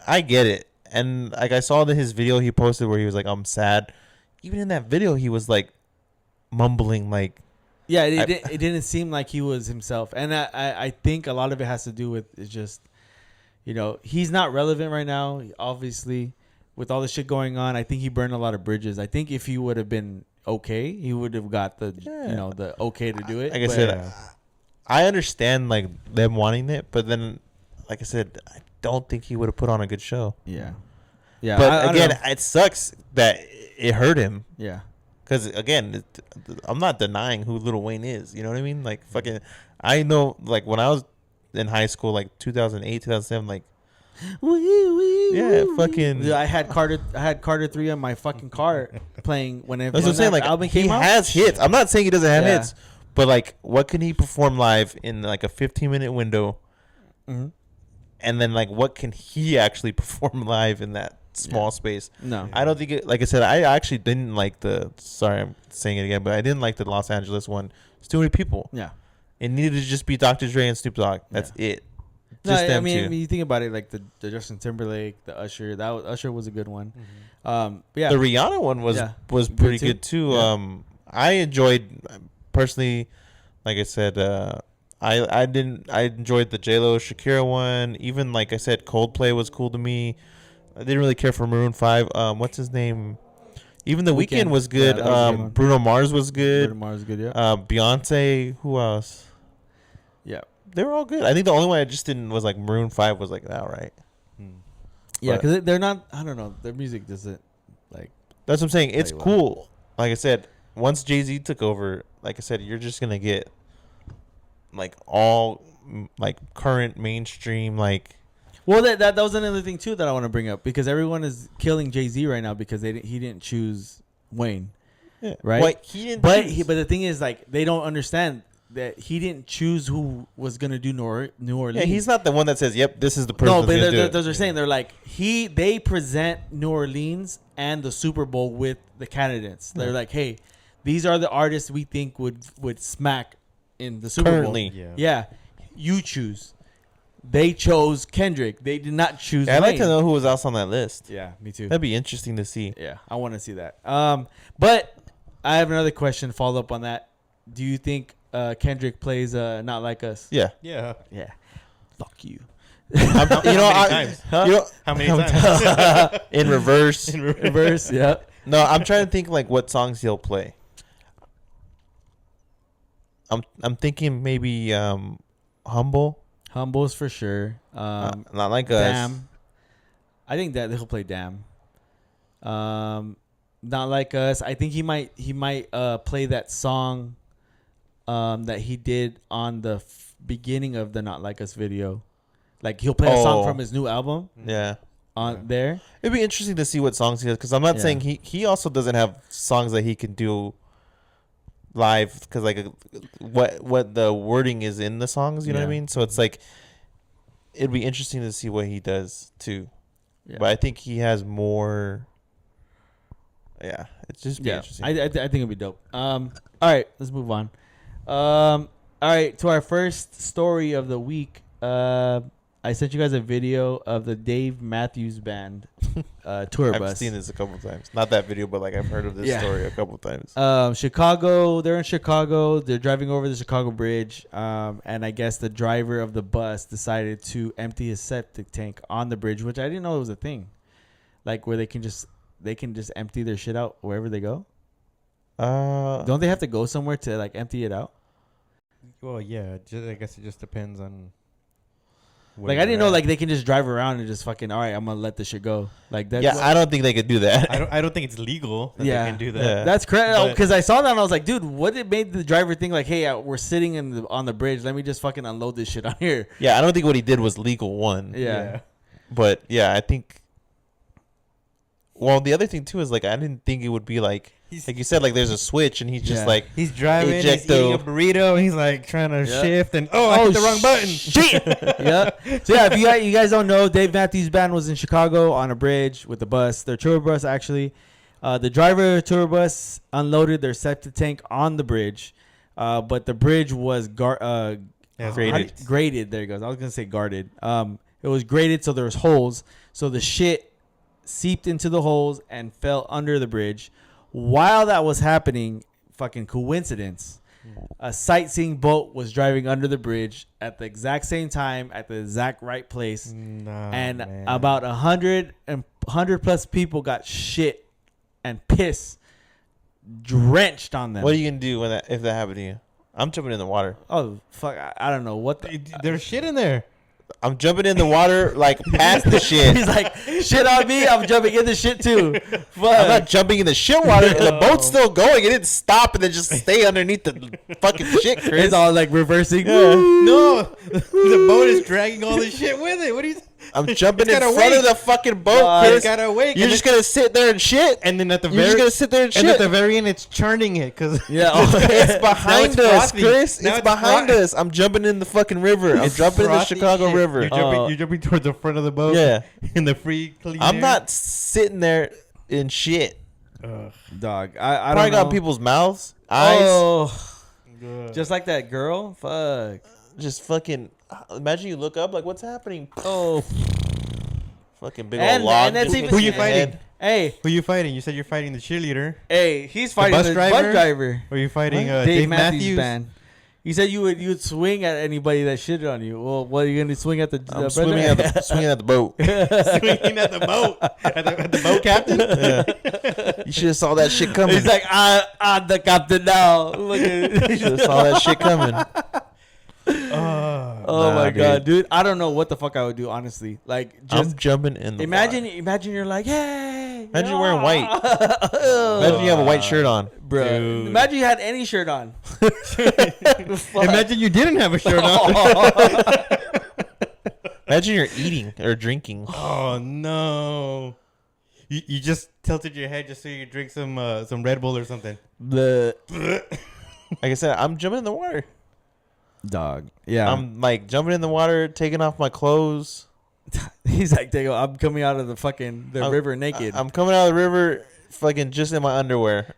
I get it, and like I saw his video he posted where he was like, "I'm sad." Even in that video, he was like mumbling like. Yeah, it didn't seem like he was himself. And I think a lot of it has to do with it's just, he's not relevant right now, obviously, with all the shit going on. I think he burned a lot of bridges. I think if he would have been okay, he would have got the, the okay to do it. Like I said, I understand, like, them wanting it. But then, like I said, I don't think he would have put on a good show. Yeah. Yeah. But again, it sucks that it hurt him. Yeah. Because, again, I'm not denying who Lil Wayne is. You know what I mean? Like, fucking, I know, like, when I was in high school, like, 2008, 2007, like, yeah, fucking. Dude, I had Carter 3 on my fucking car playing whenever. That's what I'm saying. Like, album came out. He has hits. I'm not saying he doesn't have hits. But, like, what can he perform live in, like, a 15-minute window? Mm-hmm. And then, like, what can he actually perform live in that small space? No, I don't think it, like I said, I actually didn't like sorry, I'm saying it again, but I didn't like the Los Angeles one. It's too many people. Yeah, it needed to just be Dr. Dre and Snoop Dogg. That's it. Just them I mean, two. you think about it, like the Justin Timberlake, the Usher. Usher was a good one. Mm-hmm. Yeah, the Rihanna one was pretty good too. Yeah. I enjoyed personally, like I said, I enjoyed the J-Lo Shakira one. Even like I said, Coldplay was cool to me. I didn't really care for Maroon 5. What's his name? Even The Weeknd was good. Yeah, that was a good one. Bruno Mars was good. Bruno Mars was good, yeah. Beyonce. Who else? Yeah. They were all good. I think the only one I just didn't was like Maroon 5 was like that, right? Yeah, But- because they're not, I don't know, their music doesn't, like, That's what I'm saying. It's Play well. cool. Like I said, once Jay-Z took over, like I said, you're just going to get like all like current mainstream like. well, that was another thing, too, that I want to bring up, because everyone is killing Jay-Z right now because he didn't choose Wayne, Yeah. right? Well, he didn't But choose. but the thing is, like, they don't understand that he didn't choose who was going to do New Orleans. Yeah, he's not the one that says, "Yep, this is the person." No, but that's gonna do it. those are saying they're like they present New Orleans and the Super Bowl with the candidates. They're like, hey, these are the artists we think would smack in the Super Currently. Bowl. Yeah, you choose. They chose Kendrick. They did not choose. Yeah, I'd like to Wayne. know who was else on that list. Yeah, me too. That'd be interesting to see. Yeah, I want to see that. But I have another question. Follow up on that. Do you think Kendrick plays "Not Like Us"? Yeah, Yeah. Yeah. Fuck you. I'm, How many times? you know, How many times? in reverse. Reverse. Yeah. No, I'm trying to think like what songs he'll play. I'm thinking maybe Humble. Humble's for sure. Not like us. Damn. I think that he'll play Damn. Not Like Us. I think he might play that song that he did on the beginning of the Not Like Us video. Like he'll play a song from his new album Yeah. on there. It'd be interesting to see what songs he does because I'm not Yeah. saying he also doesn't have songs that he can do live because like what the wording is in the songs, you know what I Yeah. mean? So it's like it'd be interesting to see what he does too. Yeah. But I think he has more. Yeah, it's just be Yeah, interesting. I think it'd be dope. All right, let's move on. All right, to our first story of the week. I sent you guys a video of the Dave Matthews Band tour I've bus. seen this a couple times. Not that video, but like I've heard of this Yeah. story a couple times. Chicago. They're in Chicago. They're driving over the Chicago Bridge, and I guess the driver of the bus decided to empty his septic tank on the bridge, which I didn't know was a thing. Like where they can just empty their shit out wherever they go. Don't they have to go somewhere to like empty it out? Well, yeah. I guess it just depends on. Like I didn't know like they can just drive around and just fucking all right. I'm gonna let this shit go. Like that's Yeah, I don't think they could do that. I don't think it's legal that Yeah. they can do that. Yeah. that's crazy But- because I saw that and I was like, dude, what it made the driver think like, hey, we're sitting on the bridge. Let me just fucking unload this shit on here. Yeah, I don't think what he did was legal. One. Yeah. But yeah, I think. Well, the other thing too is like I didn't think it would be like you said, like there's a switch and he's just Yeah. like He's driving, he's Ejecto. eating a burrito, and he's like trying to Yeah. shift, and I hit the wrong button. Shit. Yeah. So yeah, if you guys don't know, Dave Matthews Band was in Chicago on a bridge with the bus. Their tour bus actually. The driver of the tour bus unloaded their septic tank on the bridge, but the bridge was Graded. Graded. There it goes. I was gonna say guarded. It was graded, so there was holes. So the shit seeped into the holes and fell under the bridge. While that was happening, fucking coincidence, a sightseeing boat was driving under the bridge at the exact same time at the exact right place, Nah, and man. about 100 plus people got shit and piss drenched on them. what are you gonna do if that happened to you? I'm jumping in the water. Oh fuck! I don't know what There's shit in there. I'm jumping in the water like past the shit. He's like, shit on me. I'm jumping in the shit too. Fuck. I'm not jumping in the shit water. The boat's still going. It didn't stop and then just stay underneath the fucking shit, Chris. It's all like reversing. No, the boat is dragging all this shit with it. What do you? I'm jumping in gotta front wait. of the fucking boat, God, Chris. Gotta wait. You're just gonna sit there and shit. and then at the You're just very gonna sit there and shit. and at the very end, it's churning it because Yeah. It's behind it's us, frothy. Chris. Now It's it's behind frothy. us. I'm jumping in the fucking river. I'm jumping in the Chicago River. You're jumping towards the front of the boat. Yeah. in the free clean I'm air. not sitting there in shit. Ugh. Dog. I Probably don't know. got people's mouths, eyes. Oh, Ugh. just like that girl. Fuck. Just fucking. Imagine you look up like, what's happening? Oh. Fucking big And- old log. and that's just even- Who hit you your fighting? head. Hey, Who you fighting? You said you're fighting the cheerleader. he's fighting bus the driver? bus driver. Or you fighting Dave, Dave Matthews Matthews? Band. You said you'd swing at anybody that shitted on you. Well, what are you gonna swing at the? I'm swinging at the boat. Swinging at the boat. At the boat captain. Yeah. You should have saw that shit coming. He's like, I'm the captain now. Look at. You should have saw that shit coming. Oh my god, dude! I don't know what the fuck I would do, honestly. Like, just I'm jumping in the imagine water. you're like, hey. Imagine you're wearing white. Imagine you have a white shirt on, bro. Dude. Imagine you had any shirt on. Imagine you didn't have a shirt on. Imagine you're eating or drinking. Oh no! You just tilted your head just so you drink some Red Bull or something. The Like I said, I'm jumping in the water. dog. Yeah. I'm like jumping in the water, taking off my clothes. He's like, I'm coming out of the river naked. I'm coming out of the river, fucking just in my underwear.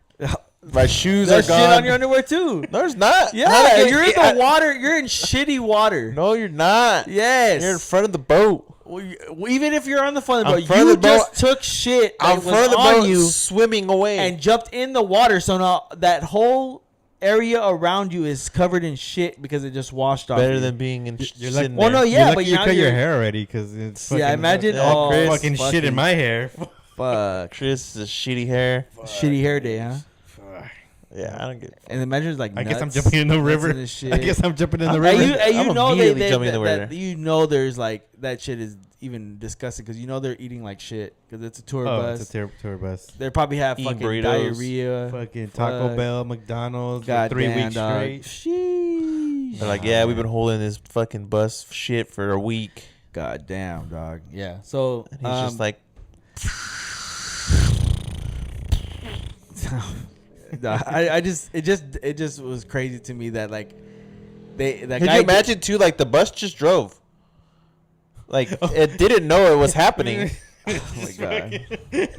My shoes There's are gone. shit on your underwear too. No, there's not. Yeah, you're in the water. You're in shitty water. No, you're not. Yes. You're in front of the boat. Well, even if you're on the front of the I'm boat, front of you the boat. just took shit that I'm was front of the on boat, you swimming away. and jumped in the water. So now that whole area around you is covered in shit because it just washed off. Better you. than being in. You're like, sitting well, there. no, yeah, you're but lucky you now cut your you're- hair already because it's fucking, Yeah, imagine Yeah, fucking shit in my hair. Fuck. Chris is shitty hair. Shitty hair day, huh? Yeah, I don't get. And imagine like I guess I'm nuts, jumping in the nuts river. in the shit. I guess I'm jumping in the I'm- river. And you I'm know immediately jumping in the river. you know there's like that shit is even disgusting because you know they're eating like shit because it's a tour bus. It's a tour bus. They probably have Eating fucking burritos. diarrhea. Fucking Taco Fuck. Bell, McDonald's, for God 3 damn, weeks dog. straight. Sheesh. They're like, yeah, we've been holding this fucking bus shit for a week. God damn, dog. Yeah. So And he's just like, it just was crazy to me that like that could guy you imagine too? Like the bus just drove. Like it didn't know it was happening. Oh my god.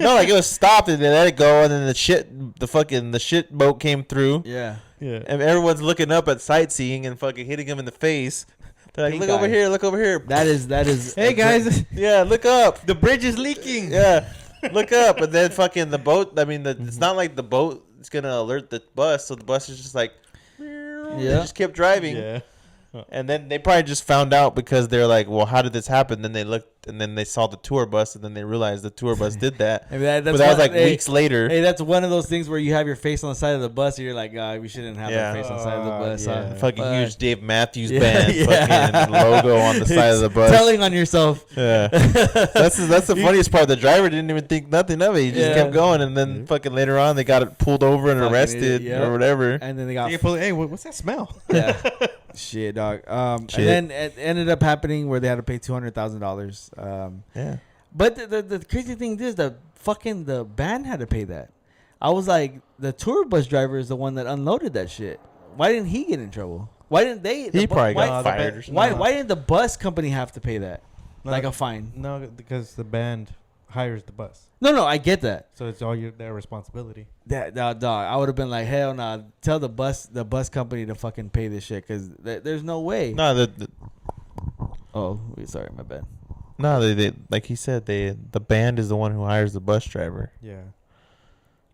No, like it was stopped and they let it go, and then the shit boat came through, Yeah. Yeah. and everyone's looking up at sightseeing and fucking hitting him in the face. They're like, Pink look over eye. here, look over here. That is. Hey guys, Yeah, look up. the bridge is leaking. Yeah, look up. And then fucking the boat. I mean, Mm-hmm. it's not like the boat is gonna alert the bus, so the bus is just like, Yeah. They just kept driving. Yeah. And then they probably just found out because they're like, well, how did this happen? Then they looked and then they saw the tour bus and then they realized the tour bus did that. I mean, that's But that was one- like weeks later. Hey, that's one of those things where you have your face on the side of the bus and you're like, we shouldn't have Yeah. our face on the side of the bus. Yeah. Huh? Fucking Fuck. huge Dave Matthews Yeah, Band yeah. fucking logo on the side of the bus. Telling on yourself. Yeah. That's the funniest part. The driver didn't even think nothing of it. He just Yeah. kept going, and then fucking later on they got it pulled over and Fucking arrested idiot, yep. or whatever. And then they got Hey, what's that smell? yeah. Shit, dog. Shit. And then it ended up happening where they had to pay $200,000. Yeah. But the crazy thing is the band had to pay that. I was like, the tour bus driver is the one that unloaded that shit. Why didn't he get in trouble? Why didn't they? He probably why, got fired or something. Why didn't the bus company have to pay that? Like a fine? No, because the band hires the bus, No, I get that. so it's all their responsibility. Dog, I would have been like, hell no. Tell the bus company to fucking pay this shit because there's no way. No, Oh, sorry, my bad. they like he said, the band is the one who hires the bus driver. Yeah.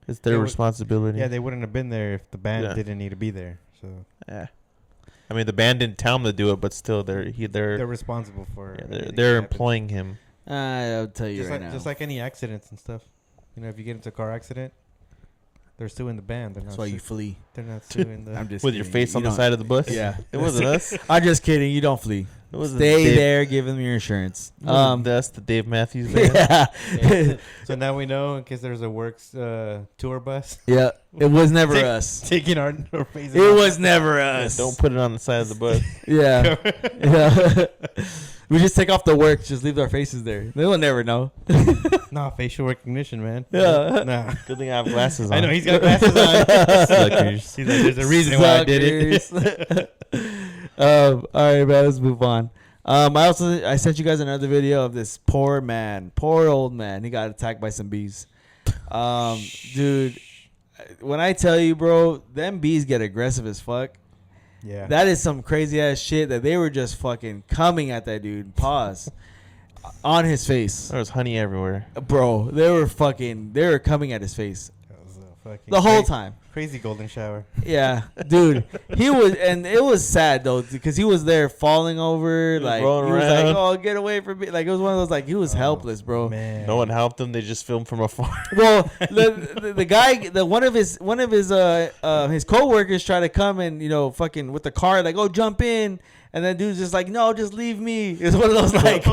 It's their They would- responsibility. Yeah, they wouldn't have been there if the band Yeah. didn't need to be there. So Yeah. I mean, the band didn't tell him to do it, but still, they're they're responsible for. yeah, anything they're that happens. employing him. I'll tell you Just right like now. just like any accidents and stuff. You know, if you get into a car accident, they're suing the band. They're That's not why you flee. they're not suing the. I'm just With your kidding. face You on the don't- side of the bus. Yeah. It wasn't us. I'm just kidding. You don't flee. It wasn't Stay Dave, there. Give them your insurance. It wasn't us, the Dave Matthews Band. Yeah. So now we know in case there's a Werkz tour bus Yeah. It was never Take- us. taking our faces. It off. was never Yeah, us. don't put it on the side of the bus. Yeah. Yeah. We just take off the work. Just leave our faces there. They will never know. Nah, facial recognition, man. Yeah. Nah. Good thing I have glasses on. I know he's got glasses on. Suckers. He's like, there's a reason why I did it. Suckers. All right, man. Let's move on. I sent you guys another video of this poor old man. He got attacked by some bees. Dude, when I tell you, bro, them bees get aggressive as fuck. Yeah. That is some crazy ass shit that they were just fucking coming at that dude. Pause. On his face. There was honey everywhere. Bro, they were coming at his face. That was, fucking The whole time. Crazy golden shower. Yeah, dude. He was, and it was sad though because he was there falling over, like he rolling was like, around. "Oh, get away from me!" Like it was one of those, like he was helpless, bro. Man. No one helped him. They just filmed from afar. Well, the guy, one of his coworkers tried to come and fucking with the car, like, "Oh, jump in." And then dude's just like, "No, just leave me." It's one of those like,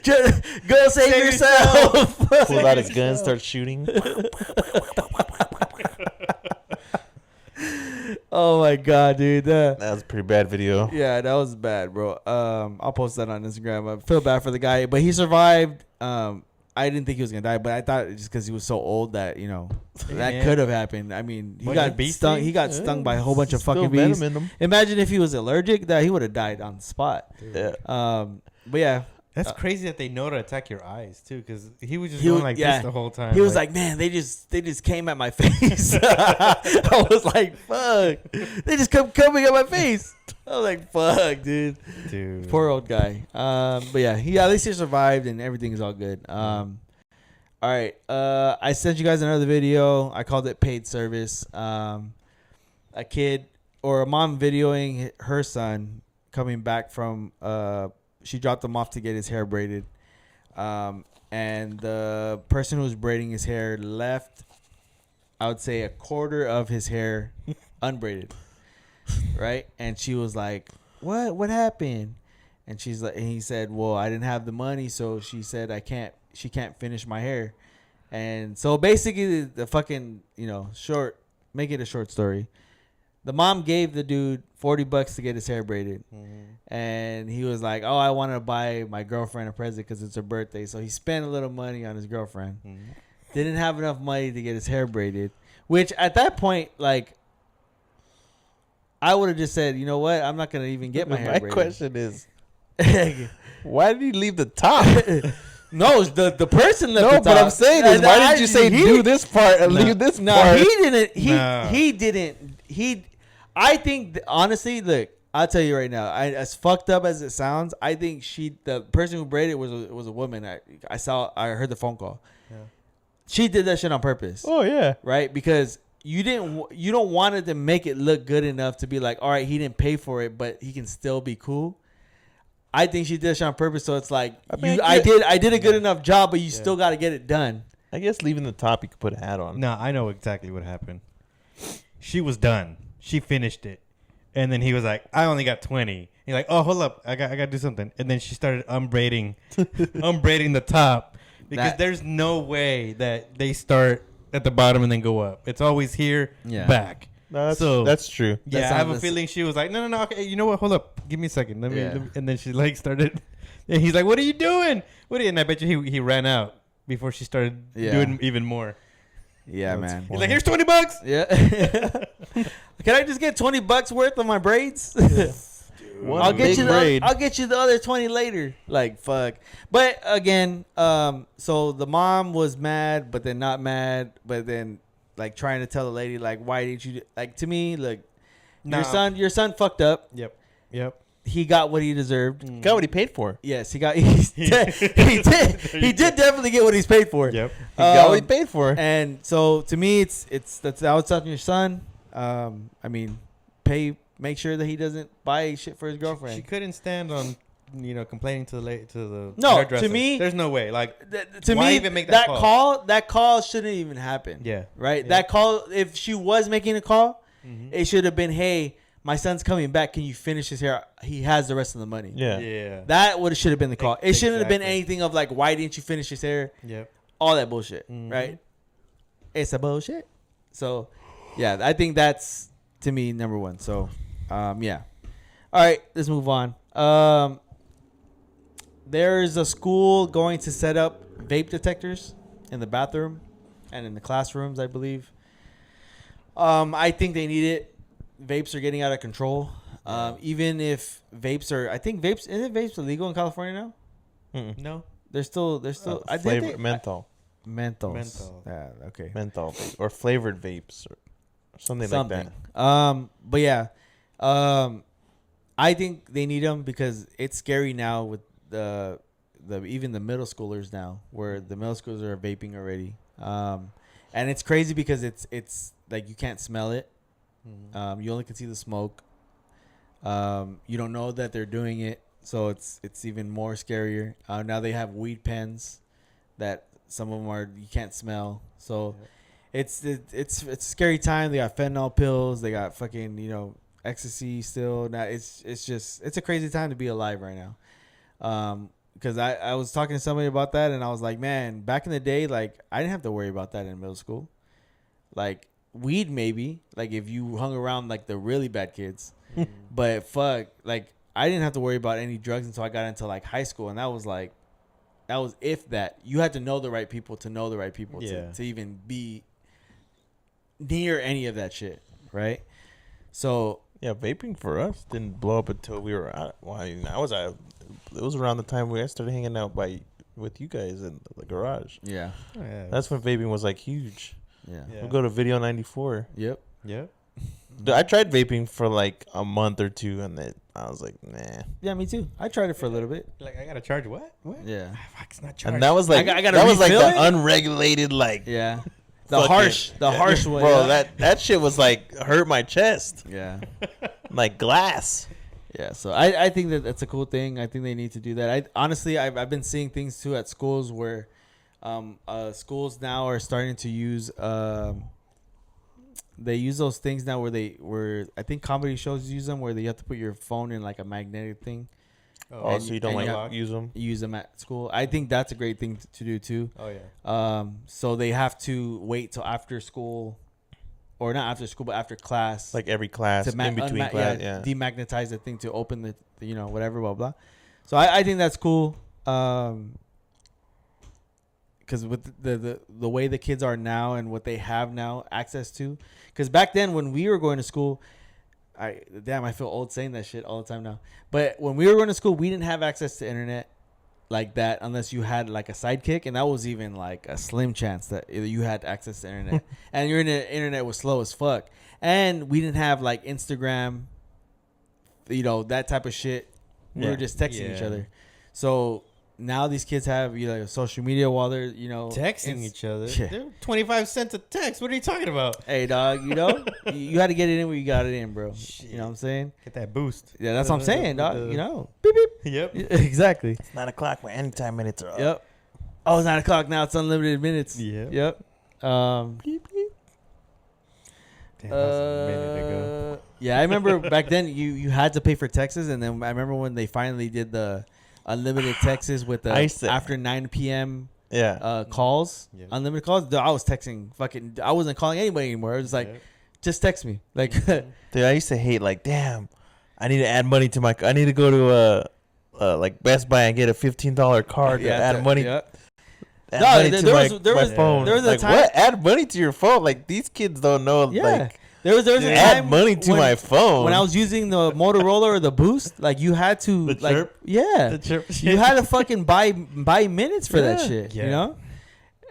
just go save yourself. Pulled out his gun, started shooting. Oh my god, dude. That was a pretty bad video. Yeah, that was bad, bro. I'll post that on Instagram. I feel bad for the guy, but he survived. I didn't think he was gonna die, but I thought just because he was so old that that could have happened. I mean, he got stung. He got stung by a whole bunch of Still fucking venom bees. in them. Imagine if he was allergic, that he would have died on the spot. Yeah. But yeah, That's crazy that they know to attack your eyes too, because he was just He going was- like yeah. this the whole time. he was like, "Man, they just came at my face." I was like, "Fuck!" They just coming at my face. I was like, "Fuck, dude." dude, Poor old guy. But yeah, he at least he survived and everything is all good. All right. I sent you guys another video. I called it paid service. A kid or a mom videoing her son coming back from she dropped him off to get his hair braided. And the person who was braiding his hair left, I would say, a quarter of his hair unbraided. Right? And she was like, What happened? And she's like, and he said, "Well, I didn't have the money, so she said she can't finish my hair." And so basically the fucking, make it a short story. The mom gave the dude $40 to get his hair braided. And he was like, "Oh, I want to buy my girlfriend a present because it's her birthday." So he spent a little money on his girlfriend. Didn't have enough money to get his hair braided, which at that point, like, I would have just said, "You know what? I'm not going to even get my hair braided." My question is, why did he leave the top? No, the person left. No, the but top. I'm saying is, why did you say do this part and leave this No, part? he didn't. No. He didn't. I think honestly, look, I'll tell you right now. As fucked up as it sounds, I think the person who braided was a woman. I heard the phone call. Yeah. She did that shit on purpose. Oh yeah, Right, because you don't want it to make it look good enough to be like, all right, he didn't pay for it, but he can still be cool. I think she did that shit on purpose, so it's like I did a good enough job, but you still got to get it done. I guess leaving the top, you could put a hat on. No, I know exactly what happened. She was done. She finished it. And then he was like, "I only got 20." He's like, "Oh, hold up. I got to do something." And then she started unbraiding the top because there's no way that they start at the bottom and then go up. It's always here, back. No, that's true. Yeah, I have a feeling she was like, no. Okay, you know what? Hold up. Give me a second. Let me. And then she like started. And he's like, "What are you doing? And I bet you he ran out before she started doing even more. Yeah, man. He's like, "Here's $20." Yeah. Can I just get $20 worth of my braids? I'll get you the other 20 later. Like, fuck. But again, so the mom was mad, but then not mad, but then like trying to tell the lady, like, why didn't you like, to me, look, your son fucked up. Yep. He got what he deserved. Got what he paid for. Yes, he did. He did definitely get what he's paid for. Yep. He got what he paid for. And so to me, that's how it's on your son. I mean, make sure that he doesn't buy shit for his girlfriend. She couldn't stand on, complaining to the No, hairdresser. to me, there's no way. Like, to why me, even make that that call shouldn't even happen. Yeah. Right. Yeah. That call, if she was making a call, it should have been, "Hey, my son's coming back. Can you finish his hair? He has the rest of the money." Yeah. That should have been the call. It shouldn't have been Exactly. anything of like, "Why didn't you finish his hair?" Yep. All that bullshit. Right. It's a bullshit. So, yeah, I think that's, to me, number one. So, yeah. All right, let's move on. There's a school going to set up vape detectors in the bathroom and in the classrooms, I believe. I think they need it. Vapes are getting out of control. Even if vapes are, I think isn't vapes illegal in California now? No. They're still. Flavor menthol. Menthols. Yeah. Okay. Menthol vape, or flavored vapes or something like that. But yeah, I think they need them because it's scary now with the even the middle schoolers now, where the middle schoolers are vaping already. And it's crazy because it's like you can't smell it. You only can see the smoke. You don't know that they're doing it, so it's even more scarier. Now they have weed pens that some of them are you can't smell. So it's a scary time. They got fentanyl pills. They got fucking ecstasy still. Now it's a crazy time to be alive right now. Because I was talking to somebody about that, and I was like, man, back in the day, like I didn't have to worry about that in middle school. Like weed, maybe, like if you hung around like the really bad kids, but fuck, like I didn't have to worry about any drugs until I got into like high school, and that was if that you had to know the right people to know the right people to even be near any of that shit, right? So yeah, vaping for us didn't blow up until we were out. Well, I mean, it was around the time I started hanging out with you guys in the garage. Yeah. Oh, yeah. That's when vaping was like huge. Yeah. We'll go to Video 94. Yep. Dude, I tried vaping for like a month or two, and then I was like, nah. Yeah, me too. I tried it for a little bit. Like I gotta charge what? Yeah. Fuck, it's not charged. And that was like I gotta that was like refill the it? unregulated like Yeah. The harsh one. Bro, Yeah. that shit was like hurt my chest. Yeah. Like glass. Yeah, so I think that that's a cool thing. I think they need to do that. I've been seeing things too at schools where schools now are starting to use they use those things now where I think comedy shows use them where you have to put your phone in like a magnetic thing. Oh, so you don't like use them at school. I think that's a great thing to do too. Oh yeah. So they have to wait till after school, or not after school, but after class, like every class in between class. Yeah. Demagnetize the thing to open the whatever blah blah. So I think that's cool. Because with the way the kids are now and what they have now access to, because back then when we were going to school, I feel old saying that shit all the time now. But when we were going to school, we didn't have access to internet like that unless you had like a sidekick, and that was even like a slim chance that you had access to internet. And your internet was slow as fuck. And we didn't have like Instagram, that type of shit. We were just texting each other. So now these kids have social media while they're texting each other. Yeah. They're 25 cents a text. What are you talking about? Hey dog, you had to get it in where you got it in, bro. Shit. You know what I'm saying? Get that boost. Yeah, that's what I'm saying, dog. Beep beep. Yep. Exactly. It's 9 o'clock when anytime minutes are up. Yep. Oh, it's 9 o'clock now. It's unlimited minutes. Yeah. Yep. Beep, beep. Damn, that was a minute ago. Yeah, I remember back then you had to pay for texts, and then I remember when they finally did the unlimited texts with the after 9 p.m. Calls, unlimited calls. I was texting I wasn't calling anybody anymore. I was like, just text me. Like, dude, I used to hate like, damn, I need to add money to I need to go to like Best Buy and get a $15 card to add money. Yeah. Add money to my phone. There was a like, time. What? Add money to your phone? Like these kids don't know. Yeah. Like, there was a time add money to my phone. When I was using the Motorola or the Boost, like you had to chirp? Yeah. The chirp. You had to fucking buy minutes for that shit. Yeah.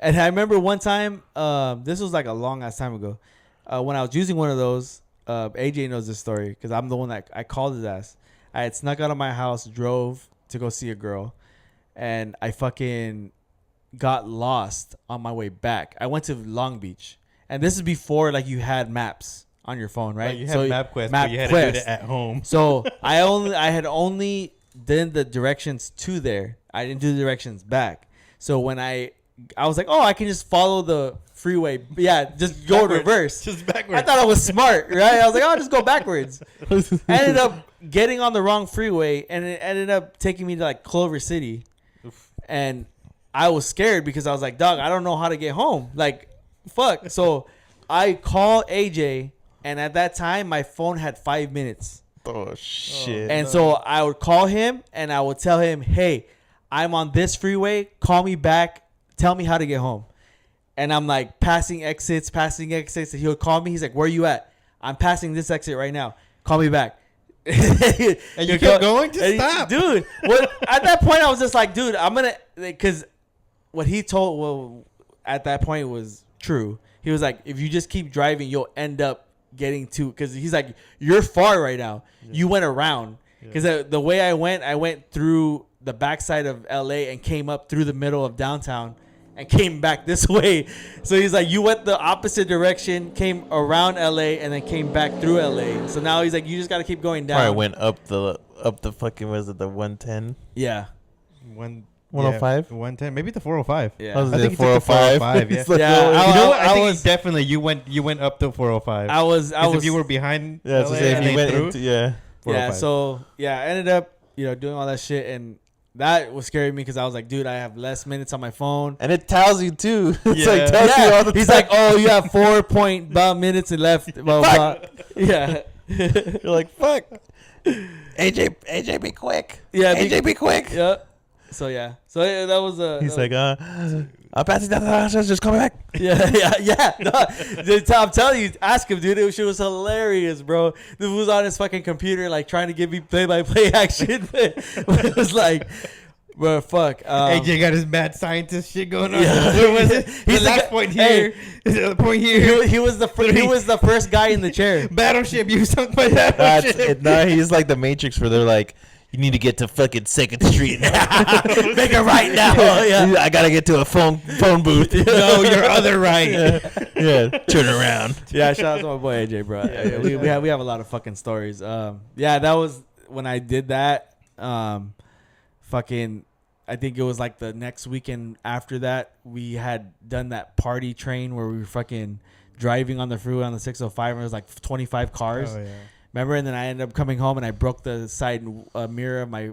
And I remember one time, this was like a long ass time ago, when I was using one of those. AJ knows this story because I'm the one that I called his ass. I had snuck out of my house, drove to go see a girl, and I fucking got lost on my way back. I went to Long Beach, and this is before like you had maps on your phone, right? Like you had MapQuest, but you had to do it at home. So I had only done the directions to there. I didn't do the directions back. So when I was like, oh, I can just follow the freeway. Yeah, just go in reverse. Just backwards. I thought I was smart, right? I was like, oh, I'll just go backwards. I ended up getting on the wrong freeway, and it ended up taking me to like Clover City. And I was scared because I was like, dog, I don't know how to get home. Like, fuck. So I call AJ, and at that time, my phone had 5 minutes. Oh, shit. And so I would call him, and I would tell him, hey, I'm on this freeway. Call me back. Tell me how to get home. And I'm like passing exits. And he would call me. He's like, where are you at? I'm passing this exit right now. Call me back. And you kept going to stop. Dude, at that point, I was just like, dude, I'm going to, because what he told, at that point was true. He was like, if you just keep driving, you'll end up getting to, because he's like, you're far right now. Yeah. You went around. Because the way I went through the backside of LA and came up through the middle of downtown. and came back this way. So he's like, you went the opposite direction, came around LA, and then came back through LA. So now he's like, you just got to keep going down. Probably went up the fucking, was it the 110? Yeah. 105? 110, maybe the 405. Yeah. I think he took the 405. Yeah. It's like, Yeah, You know what? I think was definitely you went up to 405. I was If you were behind, yeah, so LA say if and you they went through, into, yeah. 405. So I ended up doing all that shit, and that was scaring me because I was like, dude, I have less minutes on my phone. And it tells you too. It's Yeah. like tells you all the He's time. like, oh, you have 4 point minutes left. Blah, blah. Yeah. You're like, fuck. AJ, be quick. Yeah, AJ, be quick. Yeah. So that was He's like, I'm passing down the house. Just coming back. yeah. No, dude, I'm telling you, ask him, dude. It was hilarious, bro. This was on his fucking computer, like trying to give me play-by-play action. But it was like, bro, fuck. AJ got his mad scientist shit going on. Yeah. Where was it? He's the the last guy- point here. The point here. He was the first guy in the chair. Battleship. You sunk by battleship. He's like the Matrix where they're like, you need to get to fucking 2nd Street now. Make it right now. Yeah. I gotta get to a phone booth. No, your other right. Yeah, turn around. Yeah, shout out to my boy AJ, bro. We have a lot of fucking stories. That was when I did that. Fucking, I think it was like the next weekend after that, we had done that party train where we were fucking driving on the freeway on the 605, and it was like 25 cars. Oh, yeah. Remember? And then I ended up coming home and I broke the side mirror of my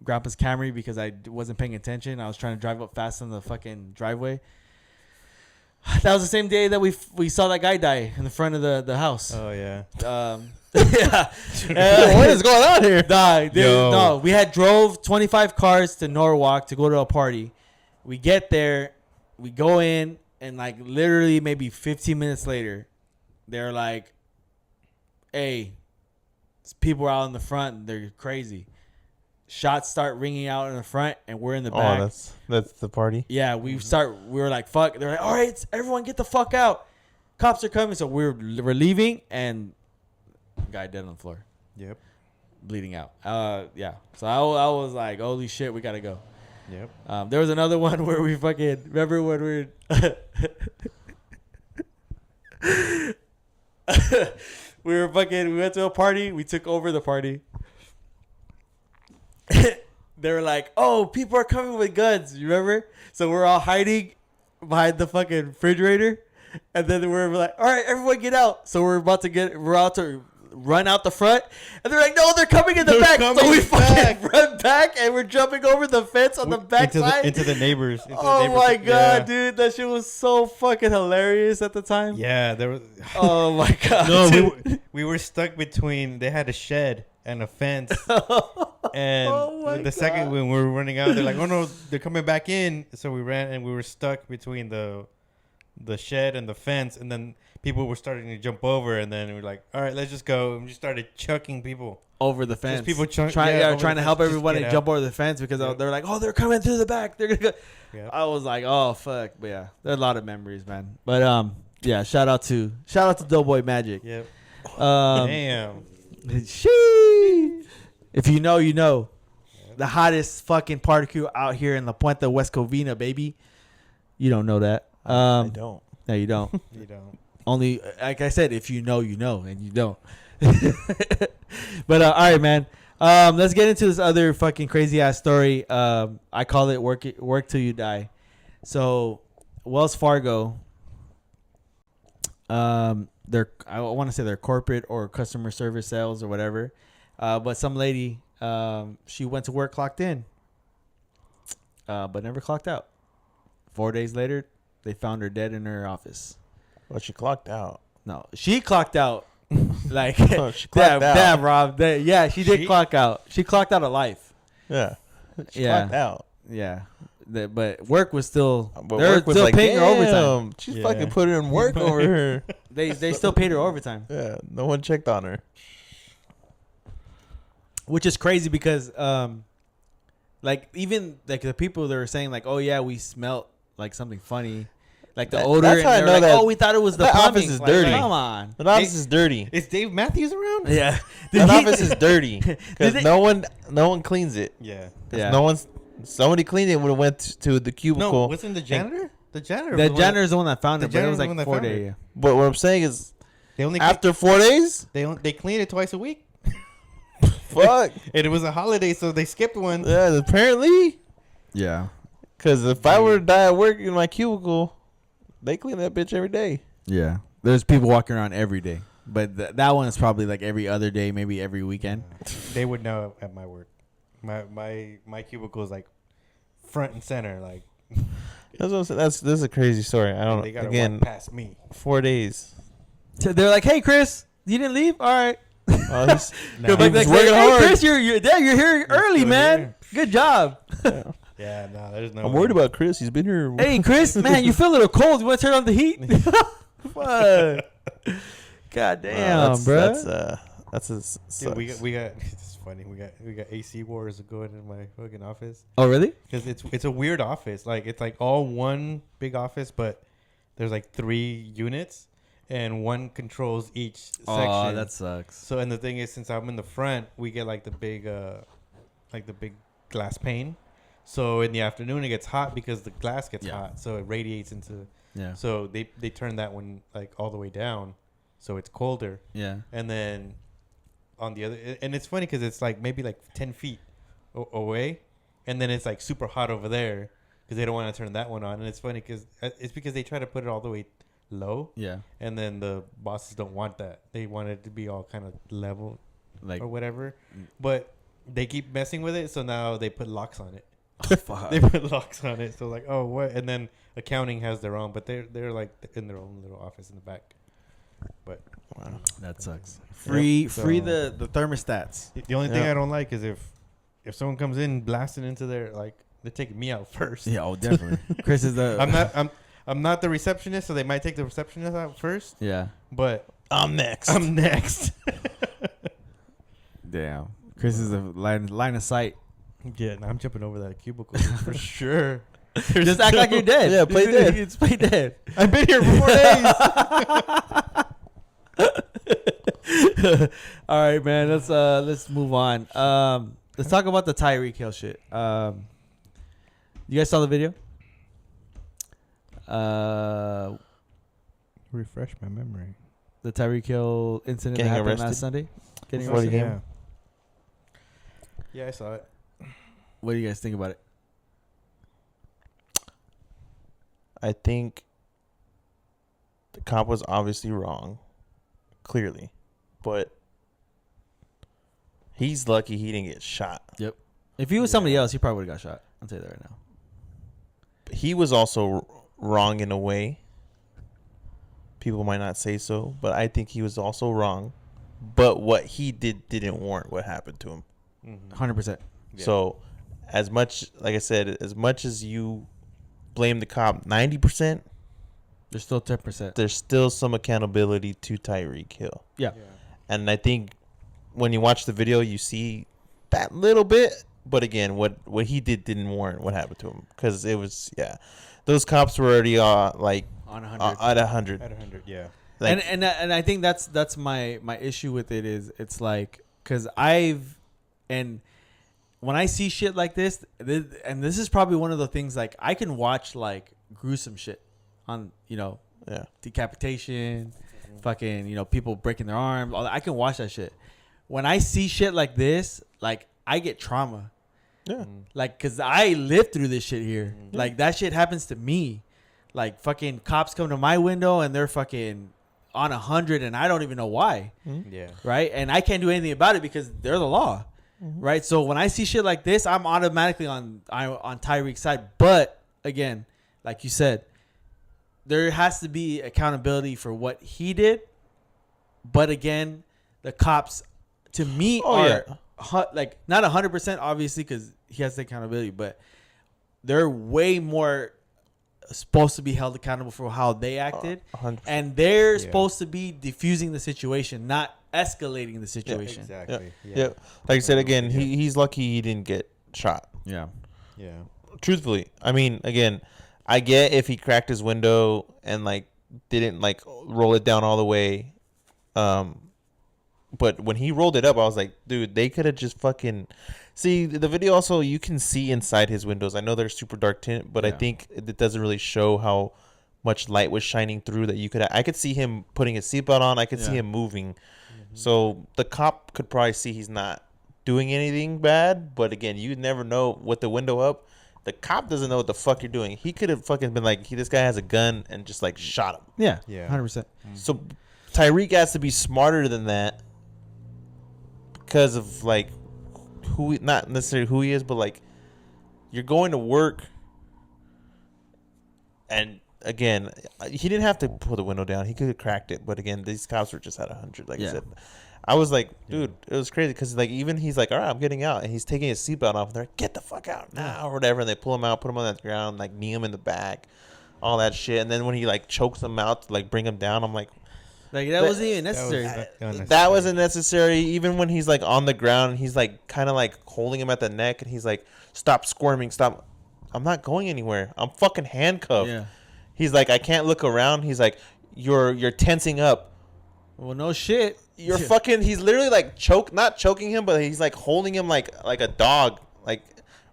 grandpa's Camry because I wasn't paying attention. I was trying to drive up fast on the fucking driveway. That was the same day that we saw that guy die in the front of the house. Oh yeah. Yeah. What is going on here? No, we had drove 25 cars to Norwalk to go to a party. We get there, we go in, and like literally maybe 15 minutes later, they're like, hey, people are out in the front. They're crazy. Shots start ringing out in the front, and we're in the back. Oh, that's the party. Yeah, we were like, fuck. They're like, all right, everyone get the fuck out. Cops are coming. So we're leaving, and guy dead on the floor. Yep. Bleeding out. Yeah. So I was like, holy shit, we got to go. Yep. There was another one where we fucking, remember when we were we went to a party. We took over the party. They were like, oh, people are coming with guns. You remember? So we're all hiding behind the fucking refrigerator. And then we're like, all right, everyone get out. So we're about to run out the front. And they're like, no, they're coming in the back. So we fucking run back and we're jumping over the fence on the back side. Into the neighbors. Oh my God, dude. That shit was so fucking hilarious at the time. Yeah, there was. Oh my God. No, we were stuck between. They had a shed and a fence. And the second when we were running out, they're like, "Oh no, they're coming back in!" So we ran, and we were stuck between the shed and the fence. And then people were starting to jump over, and then we were like, "All right, let's just go." And we just started chucking people over the fence. Just people trying to help everybody jump over the fence because they're like, "Oh, they're coming through the back. They're gonna go." Yep. I was like, "Oh fuck!" But yeah, there are a lot of memories, man. But yeah, shout out to Doughboy Magic. Yep. Damn. Sheesh. If you know, you know. The hottest fucking party crew out here in La Puente, West Covina, baby. You don't know that. I don't. No, you don't. You don't. Only, like I said, if you know, and you don't. But all right, man. Let's get into this other fucking crazy ass story. I call it work till you die. So, Wells Fargo. I want to say they're corporate or customer service sales or whatever. But some lady, she went to work, clocked in, but never clocked out. 4 days later, they found her dead in her office. Well, she clocked out. No, she clocked out. Like, she clocked out. Damn, Rob. Yeah, she did clock out. She clocked out of life. Yeah. She clocked out. Yeah. But work was still. But they're work was still like, paying her overtime. She's fucking putting in work over here. They still paid her overtime. Yeah, no one checked on her. Which is crazy because, like, even like the people that were saying like, oh yeah, we smelt like something funny, like the odor. That's how I know like, that. Oh, we thought it was the that plumbing. office is like, dirty. Come on, the office is dirty. Is Dave Matthews around? Yeah, that office is dirty because no one cleans it. Yeah. No one's Somebody cleaned it when it went to the cubicle. No, wasn't the janitor? The janitor. The janitor is the one that found the it, but it was janitor's the one like that 4 found days. it. Yeah. But what I'm saying is, They only after 4 days, they clean it twice a week. fuck. And it was a holiday, so they skipped one. Yeah, apparently. Yeah. Because if I were to die at work in my cubicle, they clean that bitch every day. Yeah. There's people walking around every day. But that one is probably like every other day, maybe every weekend. They would know at my work. My cubicle is like front and center. Like That's what I'm saying. This is a crazy story. I don't they know. gotta Again, walk past me. 4 days. So they're like, "Hey, Chris, you didn't leave? All right." Oh, he's, No. Go back he's like, working "Hey, hard. Chris, you're there. You're here early, still man. here." Good job." Yeah, no, there's no. I'm worried about Chris. He's been here. Hey, Chris, man, you feel a little cold. You want to turn on the heat? Fuck. God damn, bro. Dude, we got. It's funny. We got AC wars going in my fucking office Oh, really? because it's a weird office. Like it's like all one big office, but there's like 3 units, and one controls each section. Oh, that sucks. So and the thing is, since I'm in the front, we get like the big glass pane. So in the afternoon it gets hot because the glass gets hot, so it radiates into. Yeah. So they turn that one like all the way down, so it's colder. Yeah. And then on the other, and it's funny because it's like maybe like 10 feet away, and then it's like super hot over there because they don't want to turn that one on. And it's funny because they try to put it all the way low. Yeah. And then the bosses don't want that. They want it to be all kind of level, Like, or whatever. But they keep messing with it, so now they put locks on it. oh, fuck. They put locks on it. So like, oh, what? And then accounting has their own, but they're like in their own little office in the back. But Wow. That sucks. Free So- the thermostats. the only thing Yeah. I don't like is if someone comes in blasting into their, like, they're taking me out first. Yeah, oh, definitely. Chris is the. I'm not the receptionist, so they might take the receptionist out first. Yeah. But I'm next. I'm next. Damn. Chris is the line of sight. Yeah, and I'm jumping over that cubicle for sure. Just act like you're dead. Yeah, play dead. It's play dead. I've been here for 4 days. All right, man. Let's move on. Let's talk about the Tyreek Hill shit. You guys saw the video? Refresh my memory. The Tyreek Hill incident that Getting happened arrested? last Sunday. Getting Before the arrested. game? Yeah, I saw it. What do you guys think about it? I think the cop was obviously wrong, clearly, but he's lucky he didn't get shot. If he was somebody else, he probably would have got shot. I'll tell you that right now. He was also wrong in a way. People might not say so, but I think he was also wrong. But what he did didn't warrant what happened to him. 100%. Yeah. So, as much, like I said, as much as you blame the cop 90%, There's still 10%. there's still some accountability to Tyreek Hill. Yeah. And I think when you watch the video, you see that little bit. But again, what he didn't warrant what happened to him, because it was those cops were already like On 100. at 100. At 100, yeah. Like, and I think that's my issue with it is it's like because when I see shit like this, and this is probably one of the things like I can watch like gruesome shit on decapitation, fucking people breaking their arms, all that. I can watch that shit. When I see shit like this, like I get trauma. yeah. Like, cause I lived through this shit here. Like that shit happens to me. Like fucking cops come to my window and they're fucking on 100 and I don't even know why. Yeah. Right. And I can't do anything about it because they're the law. Right. So when I see shit like this, I'm automatically on Tyreek's side. But again, like you said, there has to be accountability for what he did. But again, the cops to me are like not 100% obviously because he has the accountability, but they're way more supposed to be held accountable for how they acted, 100%. and they're supposed to be diffusing the situation, not escalating the situation. Exactly. Yeah. Like I said, again, he's lucky he didn't get shot. Yeah. Yeah. Truthfully, I mean, again, I get if he cracked his window and like didn't like roll it down all the way, But when he rolled it up, I was like, dude, they could have just fucking. See, the video also, you can see inside his windows. I know they're super dark tint, but I think it doesn't really show how much light was shining through that you could. I could see him putting his seatbelt on. I could see him moving. So the cop could probably see he's not doing anything bad. But again, you never know with the window up. The cop doesn't know what the fuck you're doing. He could have fucking been like, this guy has a gun and just like shot him. Yeah. Yeah. 100%. So Tyreek has to be smarter than that because of like not necessarily who he is, but like you're going to work, and again, he didn't have to pull the window down. He could have cracked it, but again, these cops were just at 100. Like I said, I was like, dude, it was crazy because like even he's like, all right, I'm getting out, and he's taking his seatbelt off, and they're like, get the fuck out now or whatever, and they pull him out, put him on the ground, like knee him in the back, all that shit, and then when he like chokes him out to like bring him down, I'm like. That wasn't even necessary. That wasn't necessary. Even when he's like on the ground, he's like kind of like holding him at the neck, and he's like, "Stop squirming, stop! I'm not going anywhere. I'm fucking handcuffed." Yeah. He's like, "I can't look around." He's like, "You're tensing up." Well, no shit. You're fucking. He's literally like not choking him, but he's like holding him like a dog, like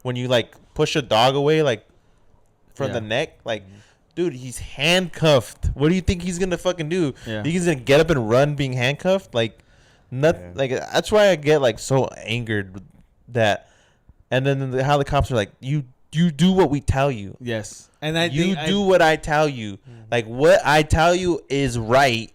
when you like push a dog away, like from the neck, like. Dude, he's handcuffed. What do you think he's gonna fucking do? Yeah. He's gonna get up and run being handcuffed? Like, like that's why I get like so angered that. And then how the cops are like, you do what we tell you. Yes, and you do what I tell you. Like what I tell you is right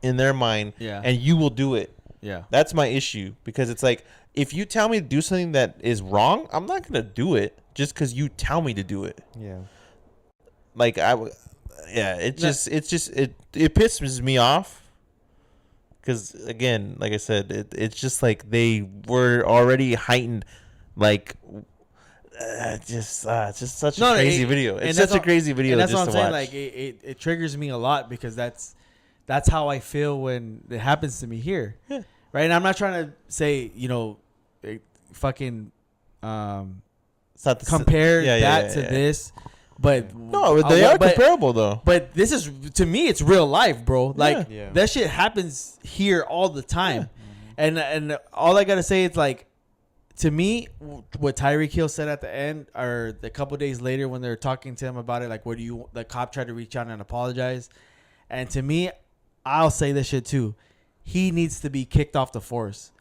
in their mind. Yeah. And you will do it. Yeah. That's my issue because it's like if you tell me to do something that is wrong, I'm not gonna do it just because you tell me to do it. Yeah. Like it pisses me off because again, like I said, it's just like they were already heightened, like it's just such a crazy video. It's such a crazy video. And that's just what I'm to saying. watch. Like it triggers me a lot because that's how I feel when it happens to me here. Yeah. Right. And I'm not trying to say fucking compare that to this. But no, they are comparable though. But this is to me, it's real life, bro. Like Yeah. that shit happens here all the time, and all I gotta say is like, to me, what Tyreek Hill said at the end, or a couple days later when they were talking to him about it, like, the cop tried to reach out and apologize, and to me, I'll say this shit too. He needs to be kicked off the force,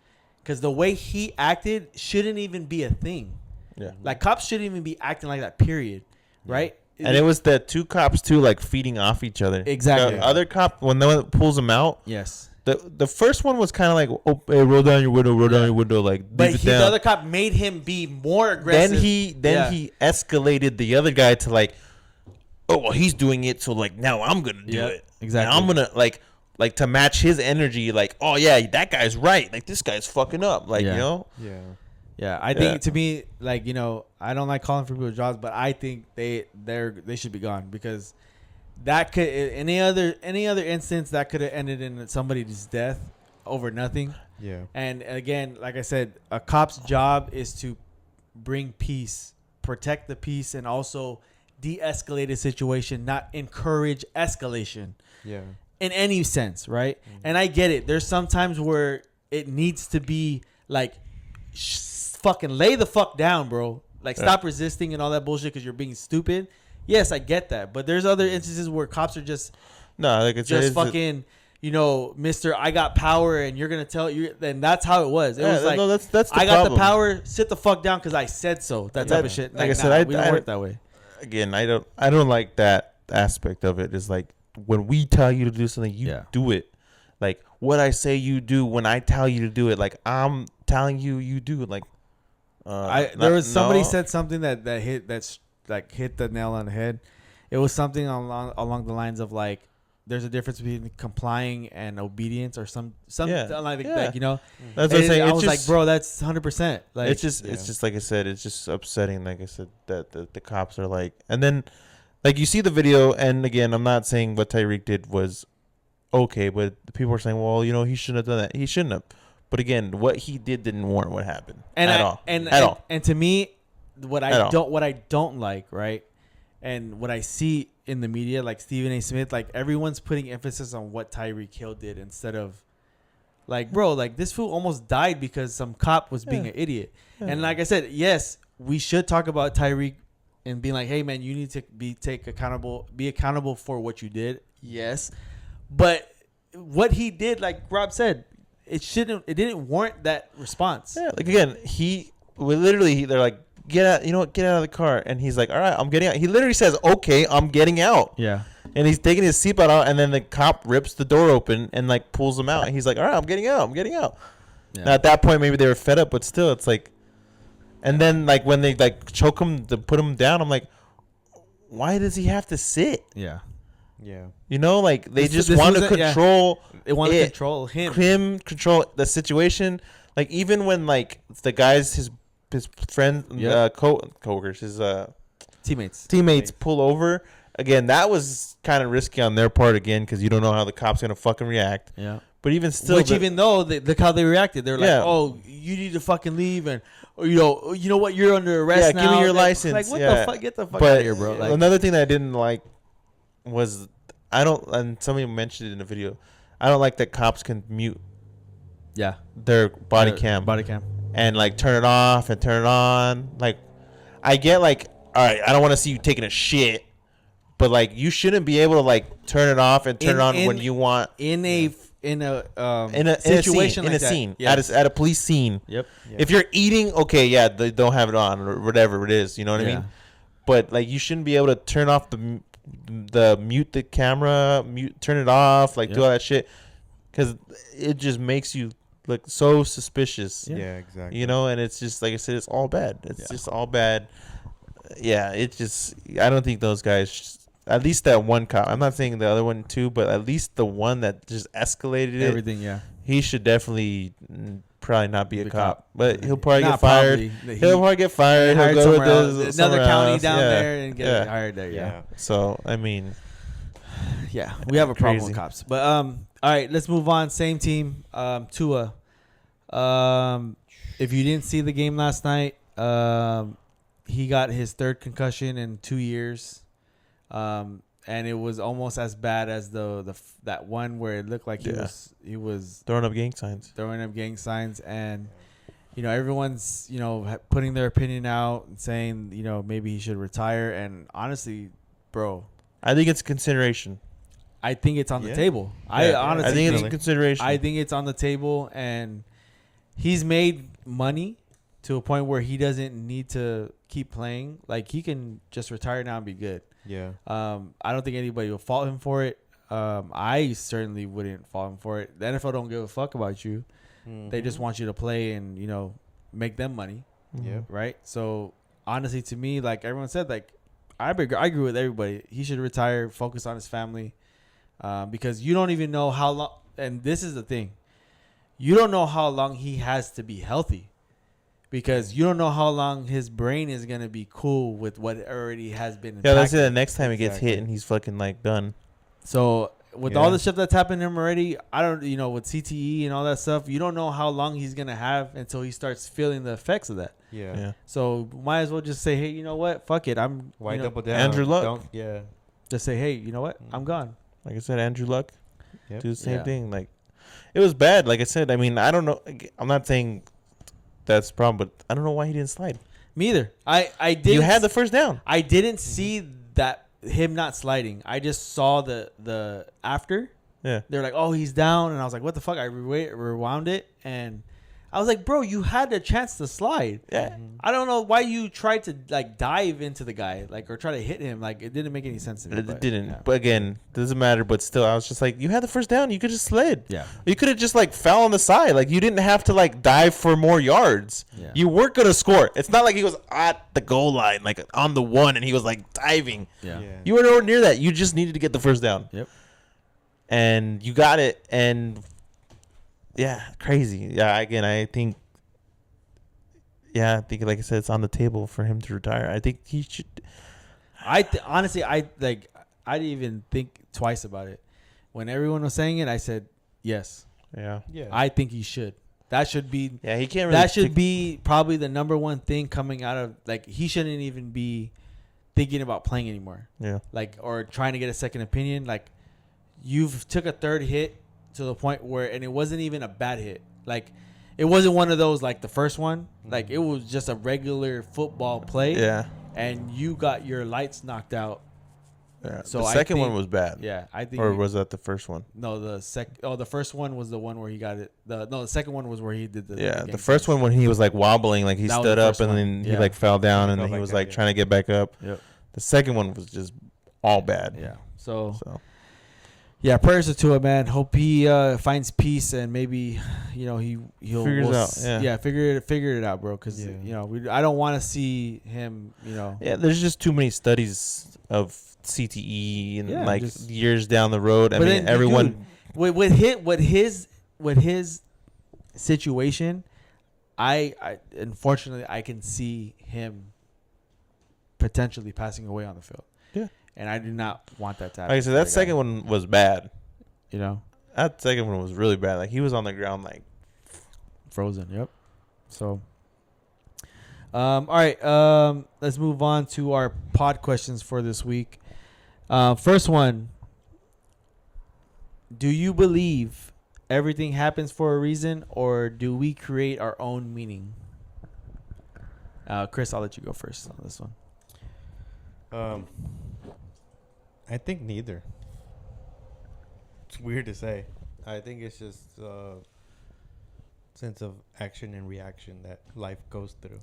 because the way he acted shouldn't even be a thing. Yeah, like cops shouldn't even be acting like that. Period. Right. And it was the two cops too, like feeding off each other. Exactly. The other cop, when no one pulls him out. Yes. The first one was kind of like, oh, hey, roll down your window, like. But leave it down. The other cop made him be more aggressive. Then he escalated the other guy to like, oh well, he's doing it, so like now I'm gonna do it. Exactly. And I'm gonna like to match his energy, like, oh yeah, that guy's right, like this guy's fucking up, like you know. Yeah. Yeah, I think to me, like, I don't like calling for people jobs, but I think they should be gone because that could any other instance that could have ended in somebody's death over nothing. Yeah. And again, like I said, a cop's job is to bring peace, protect the peace, and also de-escalate a situation, not encourage escalation. Yeah. In any sense, right? Mm-hmm. And I get it. There's some times where it needs to be like. Fucking lay the fuck down, bro. Like, stop resisting and all that bullshit because you're being stupid. Yes, I get that. But there's other instances where cops are just fucking, Mr. I got power and you're going to tell you. And that's how it was. It was like, no, that's the I problem. got the power, sit the fuck down because I said so. That type of shit. Like I said, we don't work that way. Again, I don't like that aspect of it. It's like when we tell you to do something, you do it. Like what I say you do when I tell you to do it. Like I'm telling you, you do it. Like, somebody said something that hit the nail on the head. It was something along the lines of like, there's a difference between complying and obedience, or something like that. That's what I'm saying. I was like, bro, that's 100%. Like, it's just like I said, it's just upsetting. Like I said, that the cops are like, and then like you see the video, and again, I'm not saying what Tyreek did was okay, but the people are saying, well, he shouldn't have done that. He shouldn't have. But again, what he did didn't warrant what happened at all. And to me, what I don't like, right, and what I see in the media, like Stephen A. Smith, like everyone's putting emphasis on what Tyreek Hill did instead of Like, bro, like this fool almost died because some cop was being an idiot. And like I said, yes, we should talk about Tyreek and being like, hey man, you need to be accountable for what you did. Yes, but what he did, like Rob said, it didn't warrant that response. Yeah, like again, they're like, get out, get out of the car, and he's like, all right, I'm getting out. He literally says, okay, I'm getting out. Yeah. And he's taking his seatbelt out, and then the cop rips the door open and like pulls him out. And he's like, all right, I'm getting out. Yeah. Now at that point, maybe they were fed up, but still, it's like, and then like when they like choke him to put him down, I'm like, why does he have to sit? Yeah. Yeah. Like they This just want to wasn't- yeah. control. They want to control him. Control the situation. Like even when like the guys, his friends, coworkers, his teammates pull over. Again, that was kind of risky on their part again because you don't know how the cop's gonna fucking react. Yeah. But even still, even though look how they reacted, they're like, Yeah. "Oh, you need to fucking leave," and you know what, you're under arrest now. give me your Like, license. Like what Yeah. the fuck? Get the fuck But out of here, bro. Like, another thing that I didn't like was and somebody mentioned it in the video. I don't like that cops can mute yeah, their body cam and like turn it off and turn it on. Like, I get like, all right, I don't want to see you taking a shit. But like you shouldn't be able to like turn it off and turn it on when you want in a situation like in a that. scene Yes. at a police scene. Yep. If you're eating, okay, yeah, they don't have it on or whatever it is. You know what I Yeah. mean? But like you shouldn't be able to turn off the mute the camera, turn it off, like do all that shit, because it just makes you look so suspicious. Yeah, exactly. And it's just like I said, it's all bad. It's just all bad. Yeah, it just I don't think those guys. At least that one cop. I'm not saying the other one too, but at least the one that just escalated Everything, yeah. He should definitely probably not be a The cop, cop. but he'll probably Not get fired. probably. He'll probably get fired. He'll Hired go somewhere else, to another somewhere county else. down Yeah. there and get Yeah. hired there. Yeah. So I mean, Yeah, we have a problem Crazy. with cops. But all right, let's move on. Same team, Tua. If you didn't see the game last night, he got his third concussion in 2 years, and it was almost as bad as that one where it looked like he was throwing up gang signs. And everyone's putting their opinion out and saying maybe he should retire. And honestly, bro, I think it's consideration. I think it's on the table. Yeah. I honestly I think think it's consideration. I think it's on the table, and he's made money to a point where he doesn't need to keep playing. Like, he can just retire now and be good. Yeah. I don't think anybody will fault him for it. I certainly wouldn't fault him for it. The NFL don't give a fuck about you. Mm-hmm. They just want you to play and, make them money. Yeah. Right? So, honestly, to me, like everyone said, like, I agree with everybody. He should retire, focus on his family, because you don't even know how long. And this is the thing. You don't know how long he has to be healthy, because you don't know how long his brain is going to be cool with what already has been impacted. Yeah, let's say the next time he gets hit and he's fucking like done. So with all the stuff that's happened to him already, I don't, with CTE and all that stuff, you don't know how long he's going to have until he starts feeling the effects of that. Yeah. So might as well just say, hey, you know what? Fuck it. Why double down? Andrew Luck. Just say, hey, you know what? I'm gone. Like I said, Andrew Luck. Yep. Do the same thing. Like, it was bad. Like I said, I mean, I don't know. I'm not saying that's the problem, but I don't know why he didn't slide. Me either. I did. You had the first down. I didn't see that him not sliding. I just saw the after. Yeah. They're like, oh, he's down, and I was like, what the fuck? I rewound it, and I was like, bro, you had the chance to slide. Yeah. I don't know why you tried to like dive into the guy, like, or try to hit him. Like, it didn't make any sense to me. It didn't. But again, doesn't matter. But still, I was just like, you had the first down. You could just slid. Yeah. You could have just like fell on the side. Like, you didn't have to like dive for more yards. Yeah. You weren't gonna score. It's not like he was at the goal line, like on the one, and he was like diving. Yeah. You were nowhere near that. You just needed to get the first down. Yep. And you got it. And yeah, crazy. Yeah. Again, I think. Yeah, I think, like I said, it's on the table for him to retire. I think he should. Honestly, I didn't even think twice about it. When everyone was saying it, I said yes. Yeah. Yeah. I think he should. That should be. Yeah, he can't really. That should be probably the number one thing coming out of, like, he shouldn't even be thinking about playing anymore. Yeah. Like, or trying to get a second opinion. Like, you've took a third hit to the point where, and it wasn't even a bad hit. Like, it wasn't one of those like the first one. Like, it was just a regular football play. Yeah. And you got your lights knocked out. Yeah. So the I second think- one was bad. Yeah, I think. Or was that the first one? No, the first one was the one where he got it. The second one was where he did the. Yeah, the the first one when he was like wobbling, like he That was stood the up first and one. then he Yeah. like fell down He and fell then he back was up, like yeah. trying to get back up. Yep. The second one was just all bad. Yeah. So So yeah, prayers to it, man. Hope he finds peace and maybe he'll Figures out, yeah. figure it out, bro. Because Yeah. I don't want to see him. yeah, there's just too many studies of CTE and Yeah, like just- years down the road. I But mean, then, everyone. dude, with his situation, I unfortunately I can see him potentially passing away on the field. Yeah. And I do not want that to happen. Like I said, that second one was bad. That second one was really bad. Like he was on the ground, like frozen. Yep. So, all right. Let's move on to our pod questions for this week. First one. Do you believe everything happens for a reason, or do we create our own meaning? Chris, I'll let you go first on this one. I think neither. It's weird to say. I think it's just sense of action and reaction that life goes through.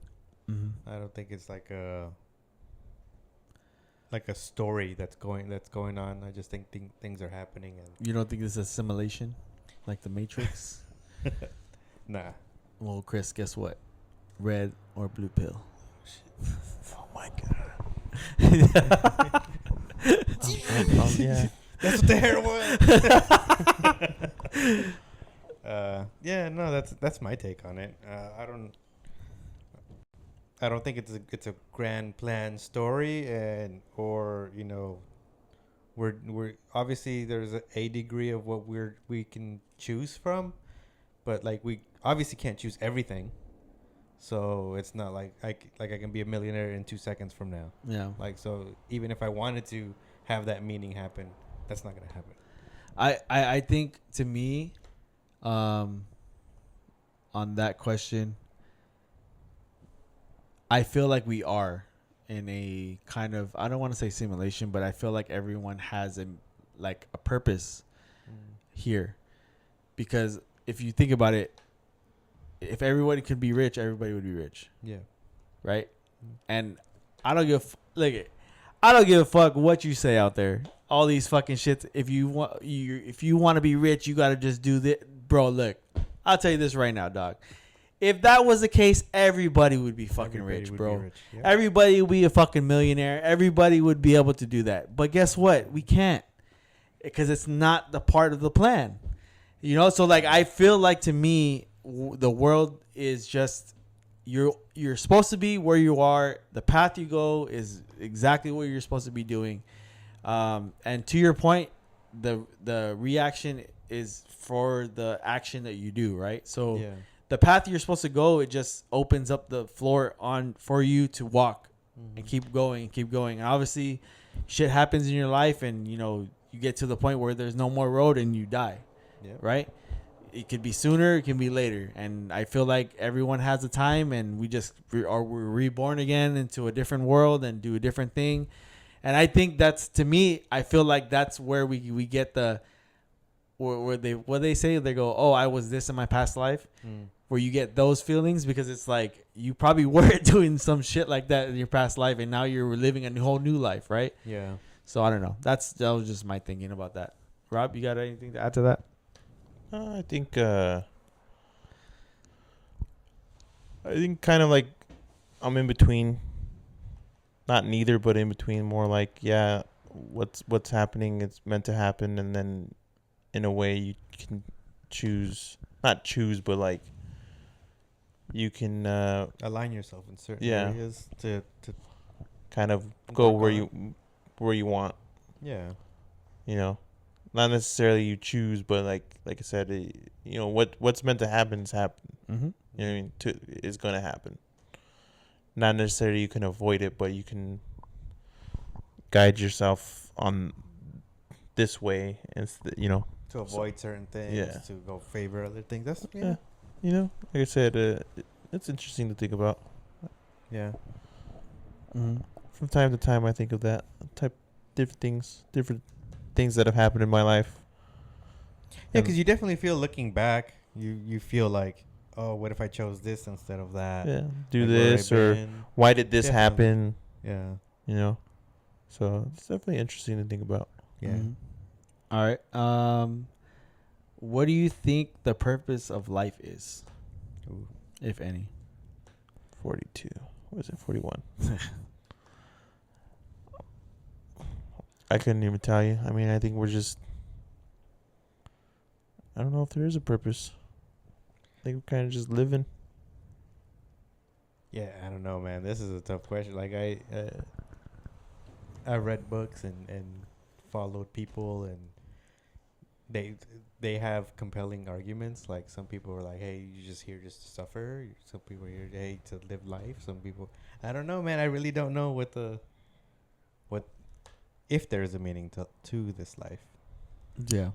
Mm-hmm. I don't think it's like a story that's going on. I just think things are happening and You don't think this is simulation, like the Matrix? nah. Well, Chris, guess what? Red or blue pill? oh my god. Yeah. That's what the hair was. Yeah, no, that's my take on it. I don't think it's a grand plan story, or we're obviously there's a degree of what we can choose from, but like we obviously can't choose everything. So it's not like I can be a millionaire in 2 seconds from now. Yeah. Like, so even if I wanted to have that meaning happen, that's not gonna happen. I think, to me, on that question, I feel like we are in a kind of, I don't want to say simulation, but I feel like everyone has a purpose here. Because if you think about it, if everybody could be rich, everybody would be rich. Yeah. Right? And I don't give a fuck what you say out there. All these fucking shits. If you want to be rich, you got to just do this. Bro, look. I'll tell you this right now, dog. If that was the case, everybody would be fucking rich, bro. Yeah. Everybody would be a fucking millionaire. Everybody would be able to do that. But guess what? We can't. Because it's not the part of the plan. So like I feel like, to me, the world is just you're supposed to be where you are. The path you go is exactly what you're supposed to be doing. And to your point, the reaction is for the action that you do, right? So Yeah. the path you're supposed to go, it just opens up the floor for you to walk and keep going. And obviously, shit happens in your life, and you get to the point where there's no more road and you die, right? It could be sooner, it can be later, and I feel like everyone has a time, and we just we're reborn again into a different world and do a different thing. And I think that's, to me, I feel like that's where we get the where they say, they go, oh, I was this in my past life, where you get those feelings, because it's like you probably were doing some shit like that in your past life, and now you're living a whole new life, right? Yeah. So I don't know. That was just my thinking about that. Rob, you got anything to add to that? I think kind of like I'm in between. Not neither, but in between. More like, yeah, what's happening, it's meant to happen, and then in a way you can not choose, but like you can Align yourself in certain Yeah. areas to kind of go Work where on you want. yeah. Not necessarily you choose, but like I said, what's meant to happen is happen. Mm-hmm. You know what I mean? It's gonna happen. Not necessarily you can avoid it, but you can guide yourself on this way, and to avoid certain things, Yeah. to go favor other things. That's Yeah. You know, like I said, it's interesting to think about. yeah. From time to time, I think of that different things that have happened in my life. Yeah, because you definitely feel looking back, you feel like, oh, what if I chose this instead of that? Yeah, do Like, where this I've or been. why did this Definitely. happen? Yeah, You know, so it's definitely interesting to think about. yeah. All right. What do you think the purpose of life is, Ooh. if any? 42. What is it? 41. I couldn't even tell you. I mean, I think we're just. I don't know if there is a purpose. I think we're kind of just living. Yeah, I don't know, man. This is a tough question. Like I read books and followed people, and they have compelling arguments. Like some people are like, "Hey, you're just here just to suffer." Some people are here, "Hey, to live life." Some people, I don't know, man. I really don't know what if there is a meaning to this life. Yeah.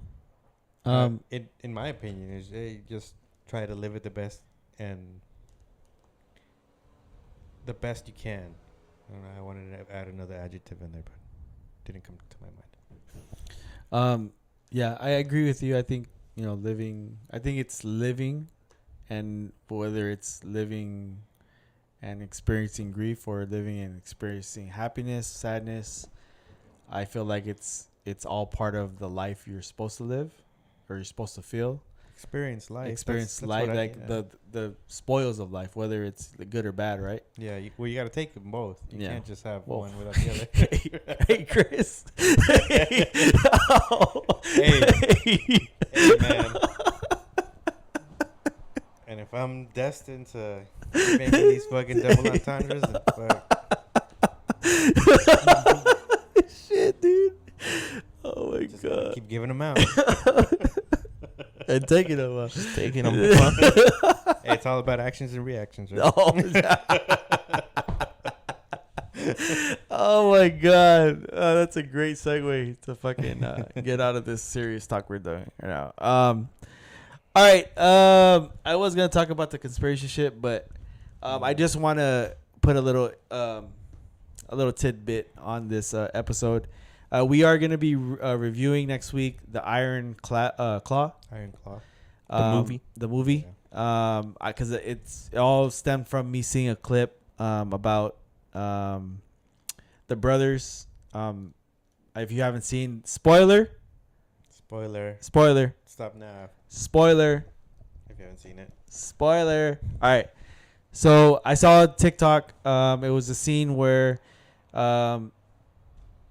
In my opinion, is just try to live it the best and the best you can. I don't know, I wanted to add another adjective in there, but didn't come to my mind. Yeah, I agree with you. I think living. I think it's living, and whether it's living and experiencing grief or living and experiencing happiness, sadness, I feel like it's all part of the life you're supposed to live, or you're supposed to feel. Experience life. Experience That's life, what like yeah. the spoils of life, whether it's good or bad, right? Yeah, you got to take them both. You Yeah. can't just have Well, one without the other. Hey, Chris. Hey, man. And if I'm destined to keep making these fucking double entendres, then fuck, Shit, dude. Oh my just gotta god. keep giving them out. And taking them. Just taking them. Hey, it's all about actions and reactions, right? Oh my god. That's a great segue to fucking get out of this serious talk we're doing right now. All right. I was gonna talk about the conspiracy shit, but I just want to put a little tidbit on this episode. We are gonna be reviewing next week the Iron Claw. Iron Claw. The movie. Yeah. Because it all stemmed from me seeing a clip about the brothers. If you haven't seen, spoiler. Stop now Spoiler. if you haven't seen it. Spoiler. All right. So I saw a TikTok. It was a scene where one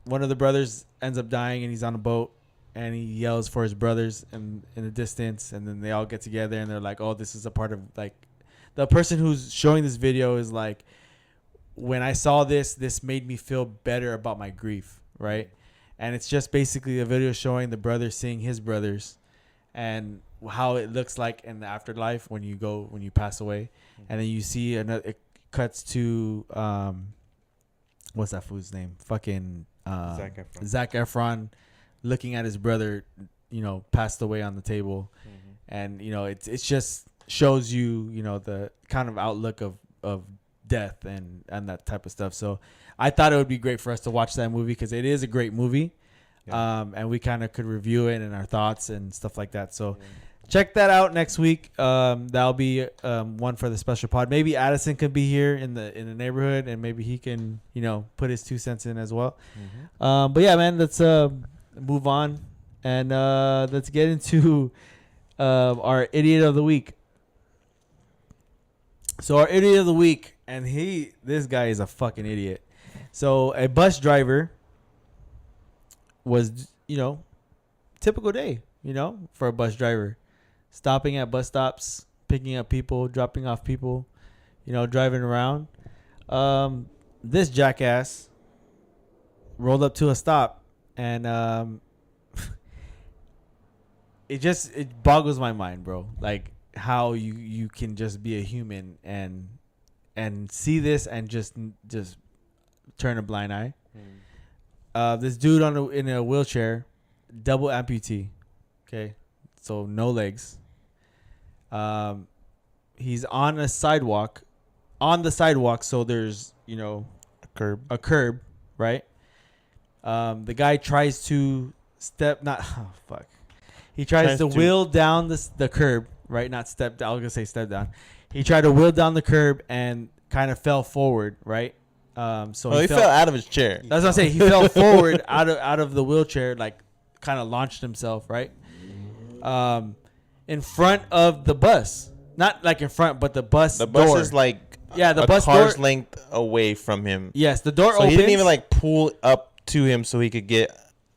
of the brothers ends up dying and he's on a boat and he yells for his brothers in the distance, and then they all get together and they're like, "Oh, this is a part of like." The person who's showing this video is like, "When I saw this made me feel better about my grief," right? And it's just basically a video showing the brother seeing his brothers and how it looks like in the afterlife when you pass away. And then you see it cuts to what's that fool's name? Fucking Zac Efron looking at his brother, passed away on the table. And it's just shows you the kind of outlook of death and that type of stuff. So I thought it would be great for us to watch that movie because it is a great movie. Yeah. And we kind of could review it and our thoughts and stuff like that. So check that out next week. That'll be one for the special pod. Maybe Addison could be here in the neighborhood, and maybe he can put his 2 cents in as well. But yeah, man, let's move on and let's get into our idiot of the week. So our idiot of the week, and this guy is a fucking idiot. So a bus driver was, typical day, for a bus driver. Stopping at bus stops, picking up people, dropping off people, driving around. This jackass rolled up to a stop, and it boggles my mind, bro. Like how you can just be a human and see this and just turn a blind eye. This dude in a wheelchair, double amputee, Okay, so no legs. He's on a sidewalk, so there's a curb, right? The guy tries to he tries to wheel down the curb, right? Not step down. I was gonna say step down. He tried to wheel down the curb and kind of fell forward, right? So he fell out of his chair. That's what I'm saying. He fell forward out of the wheelchair, like kind of launched himself, right? In front of the bus, not like in front, but the bus. The bus is like the a bus car's door, length away from him. Yes, the door so opens. He didn't even like pull up to him so he could get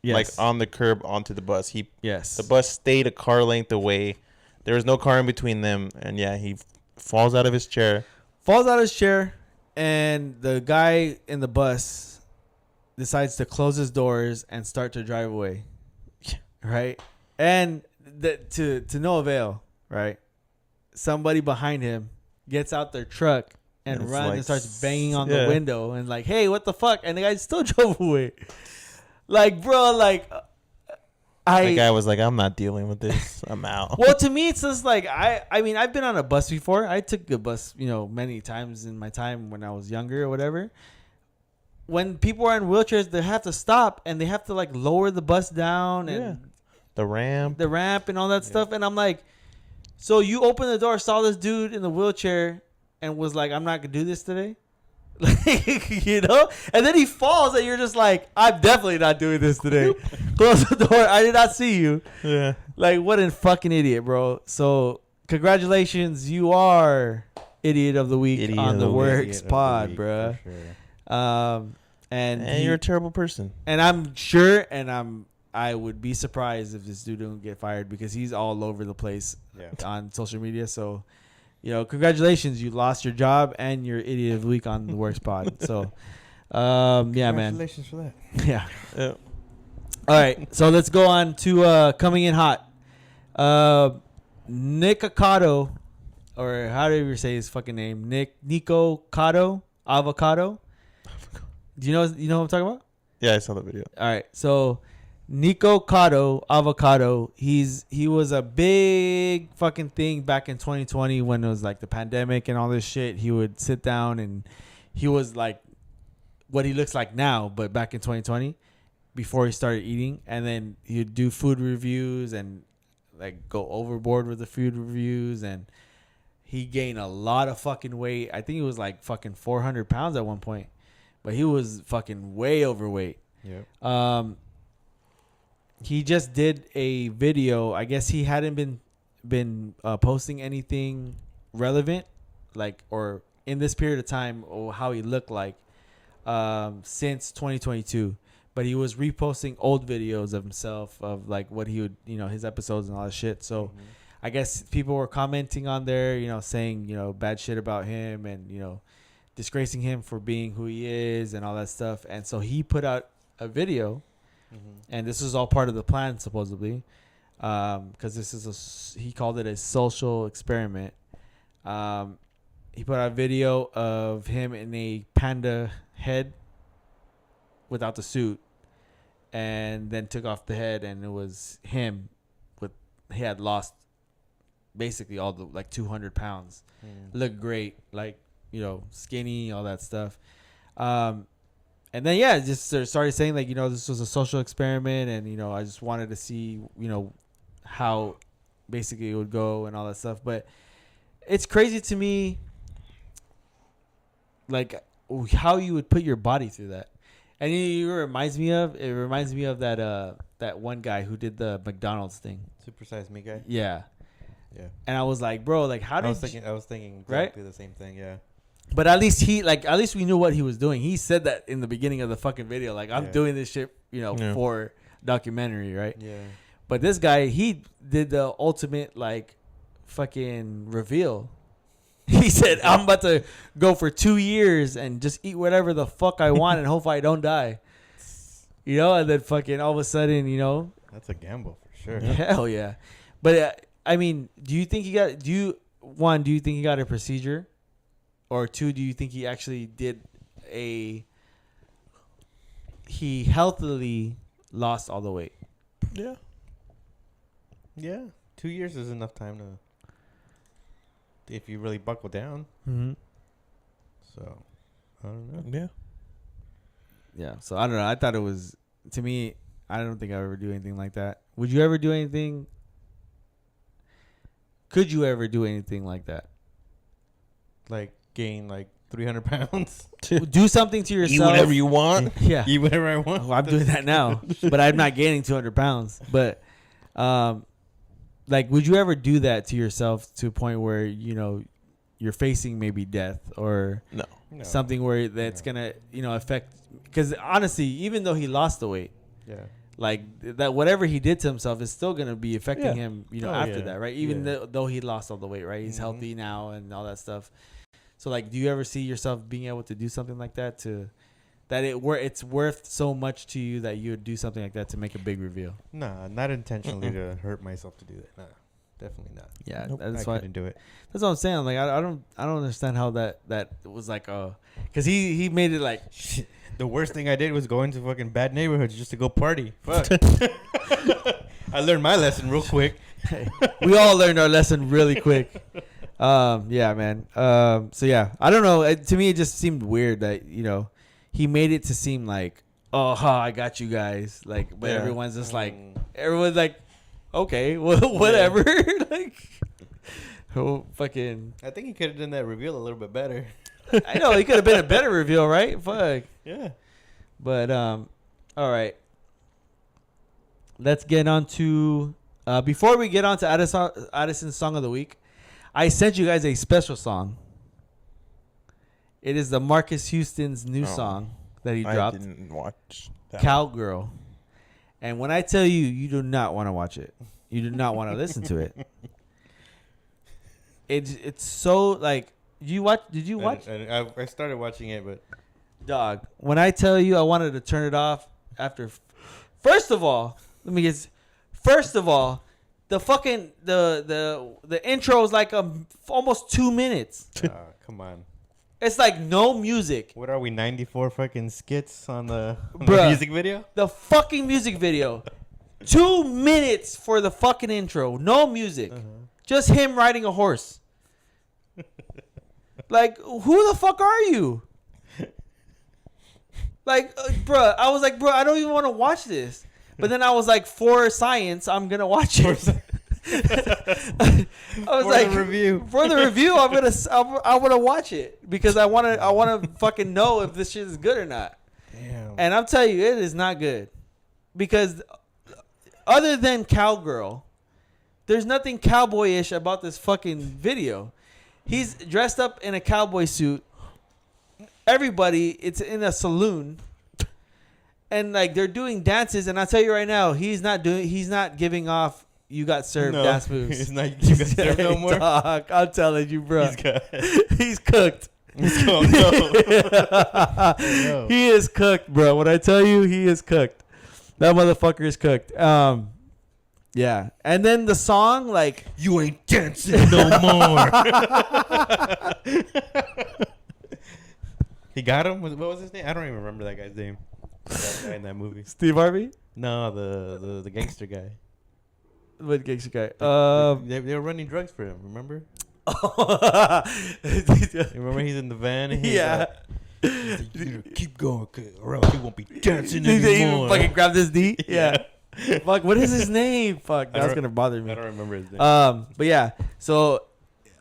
like Yes. on the curb onto the bus. Yes. The bus stayed a car length away. There was no car in between them, and he falls out of his chair. And the guy in the bus decides to close his doors and start to drive away. Right? And to no avail, right? Somebody behind him gets out their truck and runs like, and starts banging on the window and like, hey, what the fuck? And the guy still drove away. Like, bro, like... The guy was like, I'm not dealing with this. I'm out. Well, to me, it's just like, I mean, I've been on a bus before. I took the bus, many times in my time when I was younger or whatever. When people are in wheelchairs, they have to stop and they have to like lower the bus down and the ramp and all that stuff. And I'm like, so you opened the door, saw this dude in the wheelchair and was like, I'm not going to do this today. Like, and then he falls and you're just like, I'm definitely not doing this today. Close the door. I did not see you. Yeah. Like, what a fucking idiot, bro. So congratulations, you are idiot of the week on the Werkz pod, bro. Sure. And you're a terrible person. And I'm sure, I would be surprised if this dude don't get fired because he's all over the place on social media. So, congratulations, you lost your job and you're idiot of the week on the Werkz pod. So, man. Congratulations for that. Yeah. All right, so let's go on to coming in hot. Nick Acado, or how do you say his fucking name? Nico Cotto, Avocado. Do you know what I'm talking about? Yeah, I saw the video. All right, so Nico Cotto, Avocado, he was a big fucking thing back in 2020 when it was like the pandemic and all this shit. He would sit down and he was like what he looks like now, but back in 2020 before he started eating, and then he'd do food reviews and like go overboard with the food reviews, and he gained a lot of fucking weight. I think he was like fucking 400 pounds at one point, but he was fucking way overweight. Yep. He just did a video. I guess he hadn't been posting anything relevant, like, or in this period of time, or how he looked like since 2022. But he was reposting old videos of himself, of like what he would, his episodes and all that shit. So I guess people were commenting on there, saying, bad shit about him and, disgracing him for being who he is and all that stuff. And so he put out a video, and this was all part of the plan, supposedly, because this is he called it a social experiment. He put out a video of him in a panda head without the suit, and then took off the head, and it was him he had lost basically all the like 200 pounds. Looked great, like, skinny, all that stuff. And then just started saying like, this was a social experiment, and I just wanted to see how basically it would go and all that stuff. But it's crazy to me, like, how you would put your body through that. And it reminds me of that one guy who did the McDonald's thing. Supersized me guy. Yeah. Yeah. And I was like, bro, like, how did I was thinking exactly right? the same thing. Yeah. But at least we knew what he was doing. He said that in the beginning of the fucking video, like, I'm doing this shit, for documentary, right? Yeah. But this guy, he did the ultimate like fucking reveal. He said, I'm about to go for 2 years and just eat whatever the fuck I want and hope I don't die. And then fucking all of a sudden, That's a gamble for sure. Hell yeah. But I mean, do you think he got a procedure? Or two, do you think he actually did he healthily lost all the weight? Yeah. Yeah, 2 years is enough time to, if you really buckle down. Mm-hmm. So, I don't know. Yeah. Yeah. So I don't know. I thought it was, to me, I don't think I would ever do anything like that. Would you ever do anything? Could you ever do anything like that? Like gain like 300 pounds. Do something to yourself. Eat whatever you want. Yeah. Eat whatever I want. Well, I'm doing that now, but I'm not gaining 200 pounds. But, like, would you ever do that to yourself to a point where, you know, you're facing maybe death or No. No. something where that's gonna, you know, affect? Because honestly, even though he lost the weight, Yeah. like that, whatever he did to himself is still gonna be affecting Yeah. him, you know, Oh, after yeah. that, right? Even Yeah. though he lost all the weight, right? He's Mhm. healthy now and all that stuff. So, like, do you ever see yourself being able to do something like that it's worth so much to you that you would do something like that to make a big reveal? Nah, not intentionally to hurt myself to do that. Nah, definitely not. Yeah, Nope. that's I why. couldn't do it. That's what I'm saying. Like, I don't understand how that was like, because he made it like, The worst thing I did was go into fucking bad neighborhoods just to go party. Fuck. I learned my lesson real quick. we all learned our lesson really quick. Yeah, man. So yeah, I don't know. To me, it just seemed weird that, you know, he made it to seem like, oh, I got you guys. Like, but Yeah. everyone's just like, everyone's like, okay, well, whatever. Like, oh, fucking. I think he could have done that reveal a little bit better. I know he could have been a better reveal, right? Fuck. Yeah. But all right. Let's get on to before we get on to Addison's song of the week. I sent you guys a special song. It is the Marcus Houston's new song that he dropped, I didn't watch that. Cowgirl. And when I tell you, you do not want to watch it. You do not want to listen to it. It's so like Did you watch? I started watching it, but Dog, when I tell you I wanted to turn it off after, first of all, the fucking the intro is like almost 2 minutes. come on. It's like no music. What are we, 94 fucking skits on the Bruh. music video? The fucking music video, 2 minutes for the fucking intro, no music, just him riding a horse. Like, who the fuck are you? Like, bruh, I was like, bro, I don't even want to watch this. But then I was like, for science, I'm gonna watch it. I was For like, the review. for the review, I'm gonna watch it because I wanna fucking know if this shit is good or not. Damn. And I'm telling you, it is not good because other than Cowgirl, there's nothing cowboyish about this fucking video. He's dressed up in a cowboy suit. Everybody, it's in a saloon. And like they're doing dances, and I'll tell you right now, he's not giving off you got served dance moves. It's not you got served no more. Dog, I'm telling you, bro. He's cooked. Oh, no. No. He is cooked, bro. When I tell you he is cooked, that motherfucker is cooked. Yeah. And then the song, like, You ain't dancing no more. He got him? What was his name? I don't even remember that guy's name. That guy in that movie. Steve Harvey? No, the gangster guy. What gangster guy? They were running drugs for him, remember? Yeah. You remember he's in the van? And he's like, you keep going, or else you won't be dancing Did they even anymore. fucking grab this D? Yeah. Fuck, what is his name? Fuck, that's don't- going to bother me. I don't remember his name. But yeah, so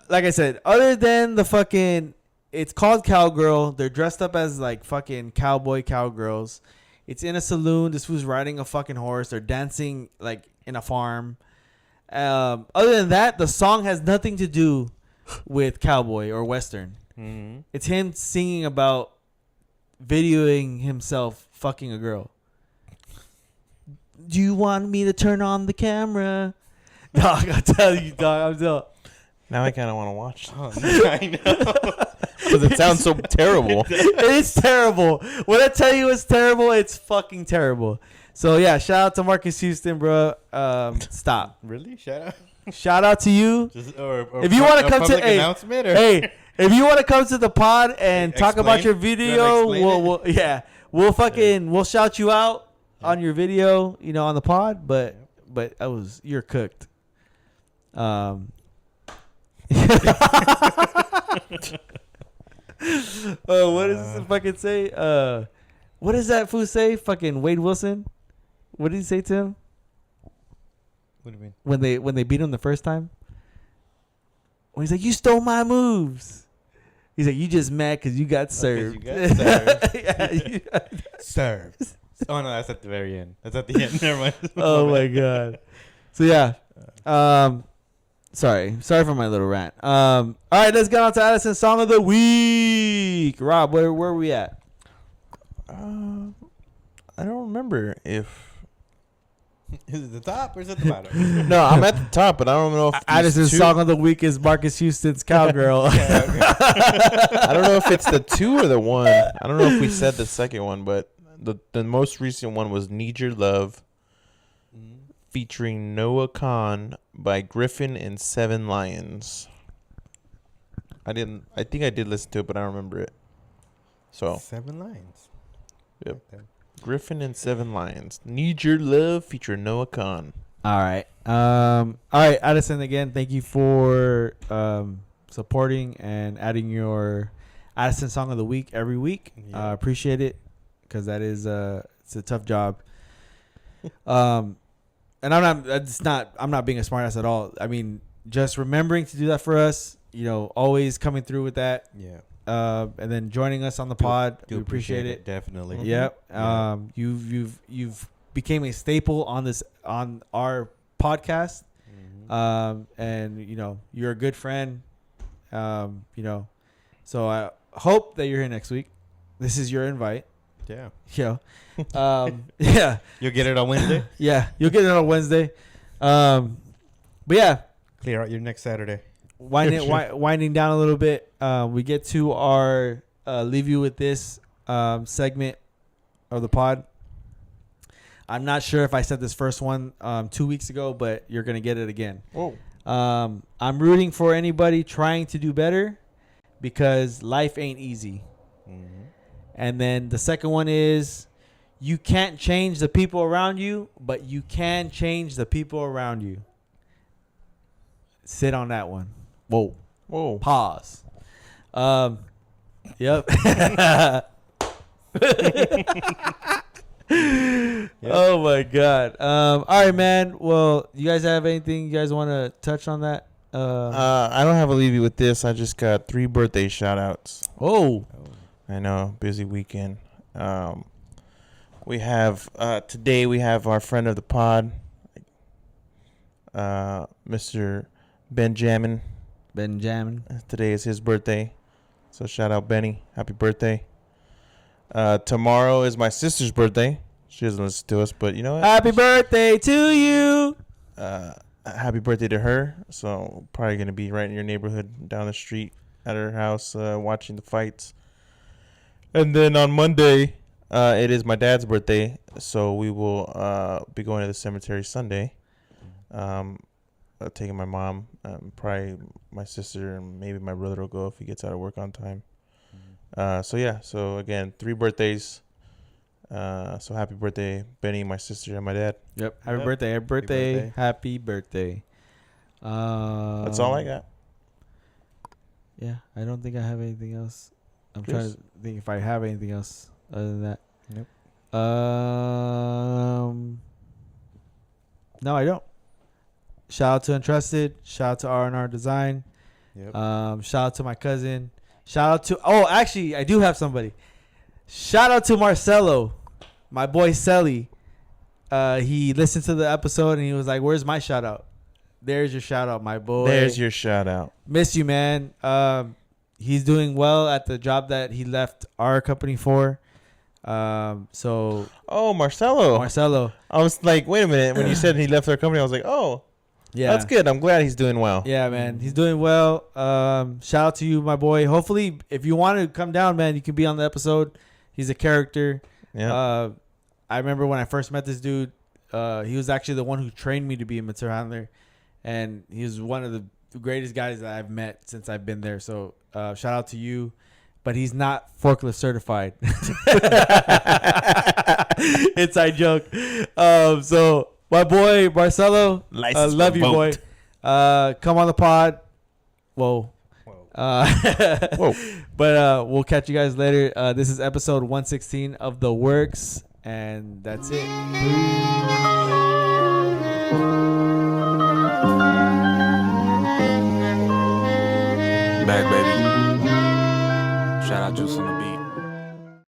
like I said, other than the fucking, it's called Cowgirl. They're dressed up as like fucking cowgirls. It's in a saloon. This was riding a fucking horse. They're dancing like in a farm. Other than that, the song has nothing to do with cowboy or western. Mm-hmm. It's him singing about videoing himself fucking a girl. Do you want me to turn on the camera? Dog, I tell you, dog, I'm telling. Now I kind of want to watch Oh, I know. because it sounds so terrible. It's terrible. When I tell you it's terrible, it's fucking terrible. So yeah, shout out to Marcus Houston, bro. Stop. Really? Shout out. Shout out to you. Or If you wanna a come to- public hey, announcement, or Hey, if you want to come to the pod and talk about your Explain? video, You wanna explain we'll shout you out on your video, on the pod. But you're cooked. Oh, what does it fucking say? What does that fool say? Fucking Wade Wilson. What did he say to him What do you mean? when they beat him the first time? When he's like, "You stole my moves." He's like, "You just mad because you got served." You got served. Yeah, Served. Oh no, that's at the very end. That's at the end. Never mind. oh my god. So yeah. Sorry for my little rant. All right, let's get on to Addison's song of the week. Rob, where are we at? I don't remember if. Is it the top or is it the bottom? No, I'm at the top, but I don't know if Addison's song of the week is Marcus Houston's Cowgirl. I don't know if it's the 2 or the 1. I don't know if we said the second one, but the most recent one was "Need Your Love," featuring Noah Khan by Griffin and 7 Lions. I think I did listen to it, but I don't remember it. So 7 lines. Yep. Griffin and 7 Lions. "Need Your Love" featuring Noah Khan. All right. All right, Addison, again, thank you for supporting and adding your Addison song of the week every week. Yeah. Appreciate it, because that is it's a tough job. And I'm not being a smartass at all. I mean, just remembering to do that for us, always coming through with that. Yeah. And then joining us on the pod. We appreciate it. Definitely. Mhm. Yep. Yeah. You've became a staple on our podcast. And you're a good friend. So I hope that you're here next week. This is your invite. Yeah. Yeah. You'll get it on Wednesday. Yeah. You'll get it on Wednesday. But yeah, Clear out your next Saturday. winding down a little bit. We get to our leave you with this segment of the pod. I'm not sure if I said this first one 2 weeks ago, but you're gonna get it again. Whoa. I'm rooting for anybody trying to do better, because life ain't easy. And then the second one is, you can't change the people around you, but you can change the people around you. Sit on that one. Whoa. Pause. Yep. Oh my God. All right, man. Well, you guys have anything you guys want to touch on that? I don't have a leave you with this. I just got 3 birthday shout outs. Oh. I know, busy weekend. We have today we have our friend of the pod, Mr. Benjamin. Today is his birthday, so shout out Benny. Happy birthday. Tomorrow is my sister's birthday. She doesn't listen to us, but you know what? Happy birthday to you. Happy birthday to her. So probably going to be right in your neighborhood down the street at her house watching the fights. And then on Monday, it is my dad's birthday, so we will be going to the cemetery Sunday. Taking my mom, probably my sister, and maybe my brother will go if he gets out of work on time. So again, 3 birthdays. So happy birthday, Benny, my sister, and my dad. Yep. Happy birthday. Happy birthday. That's all I got. Yeah, I don't think I have anything else. I'm Chris? trying to think if I have anything else other than that. Nope. No, I don't. Shout out to Entrusted. Shout out to R&R Design. Yep. Shout out to my cousin. Shout out to... Oh, actually, I do have somebody. Shout out to Marcelo, my boy Selly. He listened to the episode and he was like, "Where's my shout out?" There's your shout out, my boy. There's your shout out. Miss you, man. He's doing well at the job that he left our company for. So... Oh, Marcelo. I was like, wait a minute. When you said he left our company, I was like, oh, yeah, that's good. I'm glad he's doing well. Yeah, man. He's doing well. Shout out to you, my boy. Hopefully, if you want to come down, man, you can be on the episode. He's a character. Yeah. I remember when I first met this dude, he was actually the one who trained me to be a material handler. And he was one of the greatest guys that I've met since I've been there. So shout out to you. But he's not forklift certified. Inside joke. So my boy Marcelo, I love you, boy. Come on the pod. Whoa. Whoa. But we'll catch you guys later. This is episode 116 of The Werkz, and that's it.